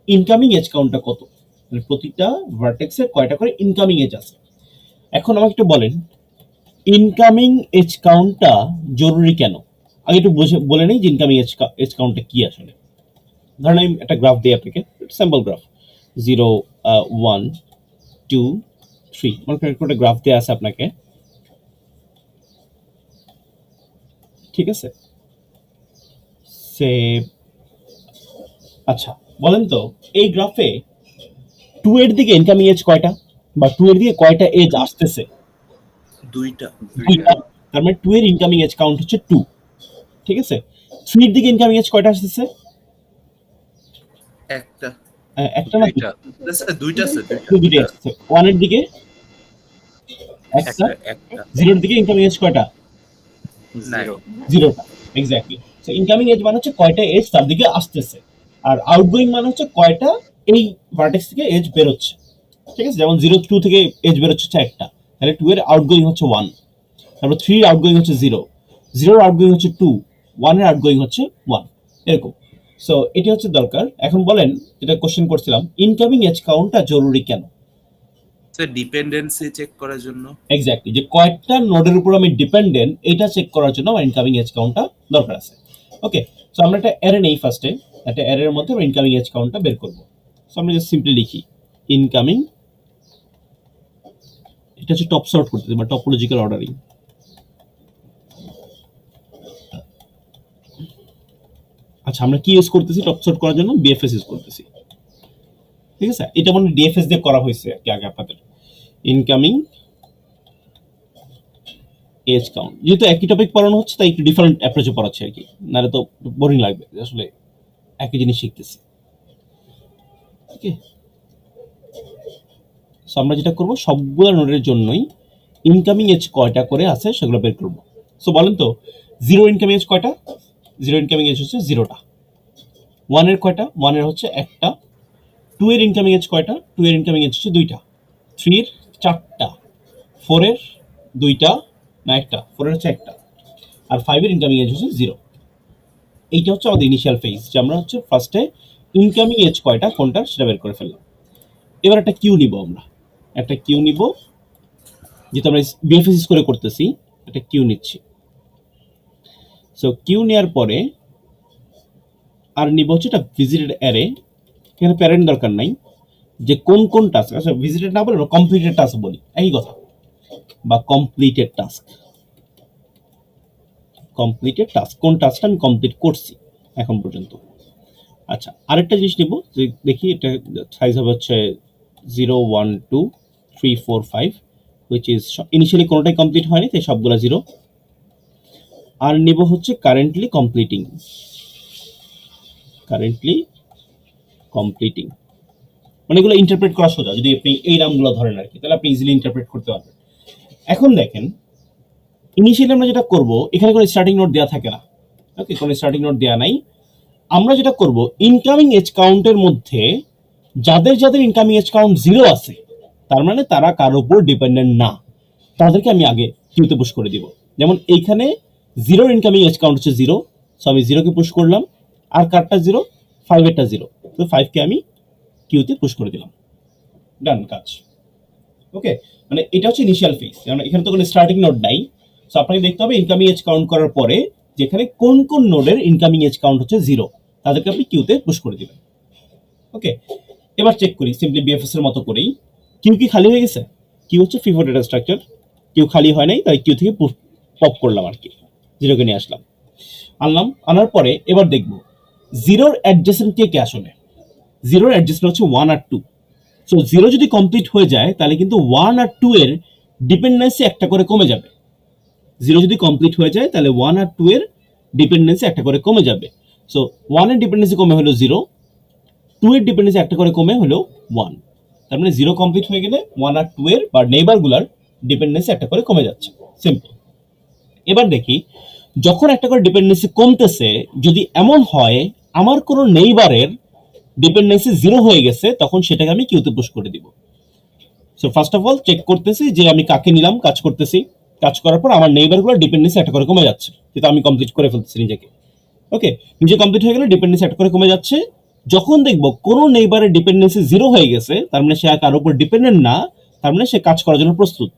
ইনকামিং এজ কাউন্টটা কত, মানে প্রতিটা ভার্টেক্সের কয়টা করে ইনকামিং এজ আছে। এখন আমাকে একটু বলেন ইনকামিং এজ কাউন্টটা জরুরি কেন? আগে একটু বলে নেই যে ইনকামিং এজ কাউন্টটা কি আসলে। ধরেন আমি একটা গ্রাফ দিই আপনাকে, স্যাম্পল গ্রাফ 0 1 2 3, মনে করেন একটা গ্রাফ দেওয়া আছে আপনাকে, ঠিক আছে? আচ্ছা বলেন তো এই গ্রাফে 2 এর দিকে ইনকামিং এজ কয়টা, বা 2 এর দিকে কয়টা এজ আসতেছে? দুইটা। তার মানে 2 এর ইনকামিং এজ কাউন্ট হচ্ছে 2, ঠিক আছে? 3 এর দিকে ইনকামিং এজ কয়টা আসতেছে? একটা একটা না দুইটা আছে, দুইটা আসতেছে। 1 এর দিকে একটা, 0 এর দিকে ইনকামিং এজ কয়টা? জিরোটা। এক্স্যাক্টলি। সো ইনকামিং এজ মানে হচ্ছে কয়টা এজ তার দিকে আসতেছে, আর আউটগোয়িং মানে হচ্ছে কয়টা এই ভার্টেক্স থেকে এজ বের হচ্ছে, ঠিক আছে? যেমন 0 2 থেকে এজ বের হচ্ছে একটা, তাহলে 2 এর আউটগোয়িং হচ্ছে 1, তারপর 3 এর আউটগোয়িং হচ্ছে 0, 0 এর আউটগোয়িং হচ্ছে 2, 1 এর আউটগোয়িং হচ্ছে 1, এরকম। সো এটি হচ্ছে দরকার। এখন বলেন, যেটা কোশ্চেন করছিলাম, ইনকামিং এজ কাউন্টটা জরুরি কেন? স্যার ডিপেন্ডেন্সি চেক করার জন্য। এক্স্যাক্টলি, যে কয়েকটা নোডের উপর আমি ডিপেন্ডেন্ট এটা চেক করার জন্য আমার ইনকামিং এজ কাউন্টটা দরকার আছে। ওকে, সো আমরা একটা অ্যারে নেই, ফার্স্টে একটা অ্যারের মধ্যে আমরা ইনকামিং এজ কাউন্টটা বের করব। সো আমরা জাস্ট সিম্পলি লিখি ইনকামিং, এটা হচ্ছে টপ সর্ট করতে বা টপোলজিক্যাল অর্ডারিং। আচ্ছা আমরা কি ইউজ করতেছি টপ সর্ট করার জন্য? বিএফএস ইউজ করতেছি, ঠিক আছে? এটা মানে ডিএফএস দিয়ে করা হয়েছে আর কি আগে আপনাদের। ইনকামিং এজ কাউন্ট, যেহেতু একই টপিক পড়ানো হচ্ছে তাই একটু ডিফারেন্ট অ্যাপ্রোচে পড়াচ্ছে আর কি, নাহলে তো বোরিং লাগবে, আসলে একই জিনিস শিখতেছি। ওকে, সো আমরা যেটা করব, সবগুলো নোডের জন্যই ইনকামিং এজ কয়টা করে আছে সেগুলো বের করব। সো বলেন তো 0 ইনকামিং এজ কয়টা? 0 ইনকামিং এজ হচ্ছে 0টা। 1 এর কয়টা? 1 এর হচ্ছে একটা। 2 এর ইনকামিং এজ কয়টা? 2 এর ইনকামিং এজ হচ্ছে 2টা। 3 এর 4টা। 4 এর 2টা না একটা, 4 এর হচ্ছে একটা, আর 5 এর ইনকামিং এজ হচ্ছে 0। এইটা হচ্ছে আমাদের ইনিশিয়াল ফেজ, যে আমরা হচ্ছে ফার্স্টে ইনকামিং এজ কয়টা কোনটা সেটা বের করে ফেললাম। এবার একটা কিউ নিব, আমরা একটা কিউ নিব, যেহেতু আমরা বিএফএস করে করতেছি, একটা কিউ নিচ্ছি। সো কিউ নেওয়ার পরে আর নিব হচ্ছে একটা ভিজিটেড অ্যারে। এখানে প্যারেন্ট দরকার নাই, যে কোন কোন টাস্ক, আচ্ছা ভিজিটেড না বলে কমপ্লিটেড টাস্ক বলি, এই কথা, বা কমপ্লিটেড টাস্ক। কমপ্লিটেড টাস্ক, কোন টাস্কটা আমি কমপ্লিট করছি এখন পর্যন্ত। আচ্ছা আরেকটা জিনিস নিব, দেখি এটা সাইজ হবে হচ্ছে 0 1 2 3 4 5, হুইচ ইজ ইনিশিয়ালি কোনোটাই কমপ্লিট হয়নি তাই সবগুলো 0। আর নিব হচ্ছে কারেন্টলি কমপ্লিটিং, কারেন্টলি কমপ্লিটিং, মানে এগুলো ইন্টারপ্রেট করা সোজা, যদি আপনি এই নামগুলো ধরেন আর কি, তাহলে আপনি ইজিলি ইন্টারপ্রেট করতে পারবেন। এখন দেখেন ইনিশিয়ালি আমরা যেটা করব, এখানে কোনো স্টার্টিং নোট দেওয়া থাকে না, ওকে, কোনো স্টার্টিং নোট দেওয়া নাই। আমরা যেটা করব, ইনকামিং এজ কাউন্টের মধ্যে যাদের যাদের ইনকামিং এজ কাউন্ট 0 আছে, তার মানে তারা কারোর উপর ডিপেন্ডেন্ট না, তাদেরকে আমি আগে কিউতে পুশ করে দিব। যেমন এইখানে 0 ইনকামিং এজ কাউন্ট হচ্ছে 0, সো আমি 0কে পুশ করলাম, আর কারটা 0, 5 এরটা 0, তো 5কে আমি কিউতে পুশ করে দিলাম, ডান কাজ। ওকে, মানে এটা হচ্ছে ইনিশিয়াল ফেজ, কারণ এখানে তো কোনো স্টার্টিং নোড নাই। সো আপনাকে দেখতে হবে ইনকামিং এজ কাউন্ট করার পরে যেখানে কোন কোন নোডের ইনকামিং এজ কাউন্ট হচ্ছে 0, তাদেরকে আপনি কিউতে পুশ করে দিবেন। ওকে, এবার চেক করি সিম্পলি বিএফএস এর মতো করেই, কিউ কি খালি হয়ে গেছে? কিউ হচ্ছে ফিফো ডেটা স্ট্রাকচার, কিউ খালি হয় নাই, তাই কিউ থেকে পপ করলাম আর কি, 0কে নিয়ে আসলাম, আনলাম। আনার পরে এবার দেখব 0 অ্যাডজেসেন্ট কে আসলে 0 অ্যাডজেসেন্ট হচ্ছে 1 আর 2। সো 0 যদি কমপ্লিট হয়ে যায় তাহলে কিন্তু 1 আর 2 এর ডিপেন্ডেন্সি একটা করে কমে যাবে। 0 যদি কমপ্লিট হয়ে যায় তাহলে 1 আর 2 এর ডিপেন্ডেন্সি একটা করে কমে যাবে। সো 1 এর ডিপেন্ডেন্সি কমে হলো 0, 2 এর ডিপেন্ডেন্সি একটা করে কমে হলো 1। তার মানে 0 কমপ্লিট হয়ে গেলে 1 আর 2 এর বা নেইবারগুলার ডিপেন্ডেন্সি একটা করে কমে যাচ্ছে, সিম্পল। এবার দেখি যখন একটা করে ডিপেন্ডেন্সি কমতেছে, যদি এমন হয় আমার কোনো নেইবারের ডিপেন্ডেন্সি 0 হয়ে গেছে, তখন সেটাকে আমি কিউতে পুশ করে দিব। So first of all check করতেছি যে আমি কাকে নিলাম, কাজ করতেছি, কাজ করার পর আমার নেইবারগুলোর ডিপেন্ডেন্সি একটা করে কমে যাচ্ছে, কিন্তু আমি কমপ্লিট করে ফেলতেছি নিজেকে। ওকে, নিজে কমপ্লিট হয়ে গেলে ডিপেন্ডেন্সি একটা করে কমে যাচ্ছে। যখন দেখবো কোনো নেইবারের ডিপেন্ডেন্সি 0 হয়ে গেছে, তার মানে সে আর কারোর উপর ডিপেন্ডেন্ট না, তার মানে সে কাজ করার জন্য প্রস্তুত,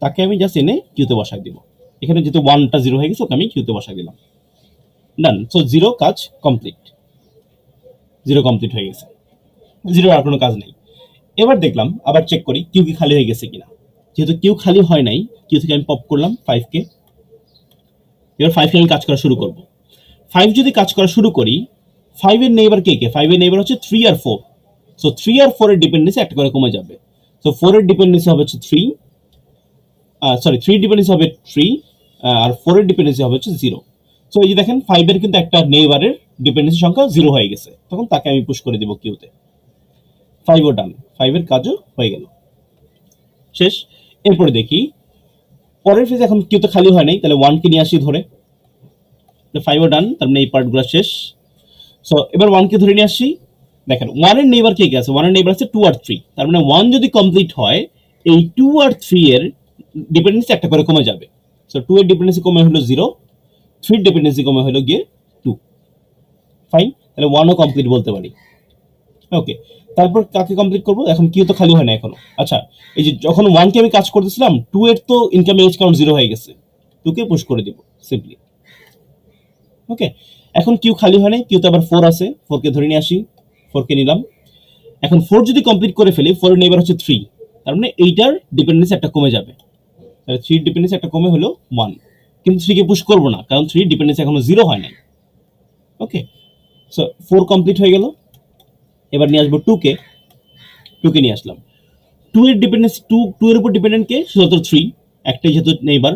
তাকে আমি জাস্ট এনে কিউতে বসাই দিব। এখানে যেহেতু 1টা 0 হয়ে গেছে, ওকে আমি কিউতে বসাই দিলাম, ডান। সো 0 কাজ কমপ্লিট, 0 কমপ্লিট হয়ে গেছে, 0 আর কোনো কাজ নেই। এবার দেখলাম, আবার চেক করি কিউ কি খালি হয়ে গেছে কিনা। যেহেতু কিউ খালি হয় নাই, কিউ থেকে আমি পপ করলাম 5কে। এবার 5কে আমি কাজ করা শুরু করব। 5 যদি কাজ করা শুরু করি, 5 এর নেইবার কে কে? 5 এর নেইবার হচ্ছে 3 আর 4। সো 3 আর 4 এর ডিপেন্ডেন্সি একটা করে কমে যাবে। সো 4 এর ডিপেন্ডেন্সি হবে হচ্ছে 3, 3 ডিপেন্ডেন্সি হবে 3, আর 4 এর ডিপেন্ডেন্সি হবে হচ্ছে 0। সো এই যে দেখেন 5 এর কিন্তু একটা নেইবারের ডিপেন্ডেন্সি সংখ্যা 0 হয়ে গেছে, তখন তাকে আমি পুশ করে দিব কিউতে। 5ও ডান, 5 এর কাজও হয়ে গেল, শেষ। এরপরে দেখি পরের ফেজ এখন কিউতে খালি হয় নাই, তাহলে 1 কে নিয়ে আসি ধরে, 5ও ডান, তার মানে এই পার্টগুলো শেষ। সো এবার 1 কে ধরে নিয়ে আসি, দেখেন 1 এর নেইবার কে কে আছে? 1 এর নেইবার আছে 2 আর 3, তার মানে 1 যদি কমপ্লিট হয়, এই 2 আর 3 এর ডিপেন্ডেন্সি একটা করে কমে যাবে। সো 2 এর ডিপেন্ডেন্সি কমে হলো 0, 3 এর ডিপেন্ডেন্সি কমে হলো গিয়ে 2, ফাইন। তাহলে 1ও কমপ্লিট বলতে পারি। ওকে, তারপর কাকে কমপ্লিট করব? এখন কিউ তো খালি হয় না এখনো। আচ্ছা, এই যে যখন 1 কে আমি কাজ করতেছিলাম, 2 এর তো ইনকামিং এজ কাউন্ট 0 হয়ে গেছে, 2 কে পুশ করে দিব সিম্পলি। ওকে, এখন কিউ খালি হয় নাই, কিউতে আবার 4 আছে, 4 কে ধরে নিয়ে আসি, 4 কে নিলাম। এখন 4 যদি কমপ্লিট করে ফেলি, 4 এর নেইবার হচ্ছে 3, তার মানে এইটার ডিপেন্ডেন্সি একটা কমে যাবে, তাহলে 3 ডিপেন্ডেন্সি একটা কমে হলো 1, কিন্তু 3 কে পুশ করব না, কারণ 3 ডিপেন্ডেন্সি এখনো 0 হয় নাই। ওকে, সো 4 কমপ্লিট হয়ে গেল। এবার নিয়ে আসবো 2 কে নিয়ে আসলাম। 2 এর ডিপেন্ডেন্সি 2 এর উপর ডিপেন্ডেন্ট কে? শুধু 3, একটাই যেহেতু নেইবার।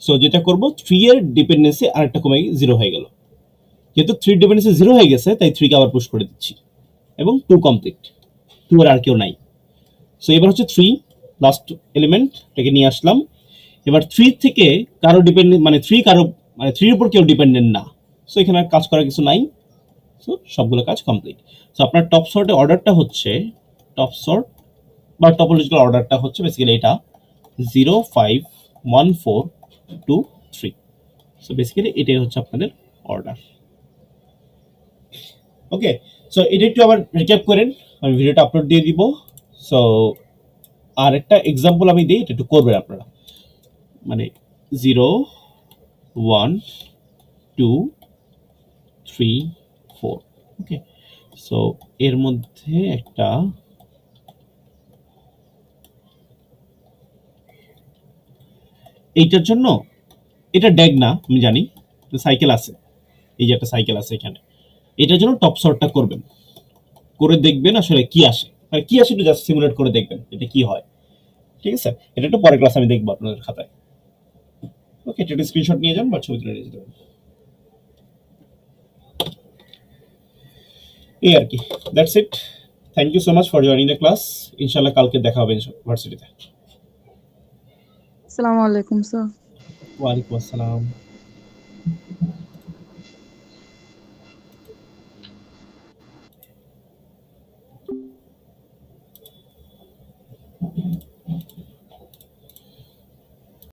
সো যেটা করব, 3 এর ডিপেন্ডেন্সি আরেকটা কমে 0 হয়ে গেল। যেহেতু 3 ডিপেন্ডেন্সি 0 হয়ে গেছে, তাই 3 কে আবার পুশ করে দিচ্ছি, এবং 2 কমপ্লিট, 2 এর আর কেউ নাই। সো এবার হচ্ছে 3 লাস্ট এলিমেন্ট, এটাকে নিয়ে আসলাম। এবার 3 থেকে কারো ডিপেন্ডেন্ট, মানে 3 কারো, মানে 3 এর উপর কেউ ডিপেন্ডেন্ট না, সো এখানে আর কাজ করার কিছু নাই। সো সবগুলো কাজ কমপ্লিট। সো আপনার টপ সর্টের অর্ডারটা হচ্ছে, টপ সর্ট বা টপোলজিক্যাল অর্ডারটা হচ্ছে বেসিক্যালি এটা 0 5 1 4 2 3। সো বেসিক্যালি এটাই হচ্ছে আপনাদের অর্ডার। ওকে, সো এটা একটু আবার রিক্যাপ করেন, আমি ভিডিওটা আপলোড দিয়ে দিব। সো আর একটা এক্সাম্পল আমি দিই, এটা একটু করবেন আপনারা, মানে 0 1 2 3 4। ওকে, সো এর মধ্যে একটা এইটার জন্য, এটা ড্যাগ না আমি জানি, সাইকেল আছে, এই যে একটা সাইকেল আছে এখানে, এটার জন্য টপ সর্টটা করবেন, করে দেখবেন আসলে কি আসে, মানে কি আসে একটু জাস্ট সিমুলেট করে দেখবেন এটা কি হয়। ঠিক আছে, এটা একটু পরের ক্লাস আমি দেখবো আপনাদের খাতায়। ওকে, এটা স্ক্রিনশট নিয়ে যান বা ছবি তুলে নিয়ে যেতে পারেন, এই আর কি। That's it, thank you so much for joining the class. ইনশাআল্লাহ কালকে দেখা হবে ইউনিভার্সিটিতে। আসসালামু আলাইকুম স্যার। ওয়ালাইকুম আসসালাম।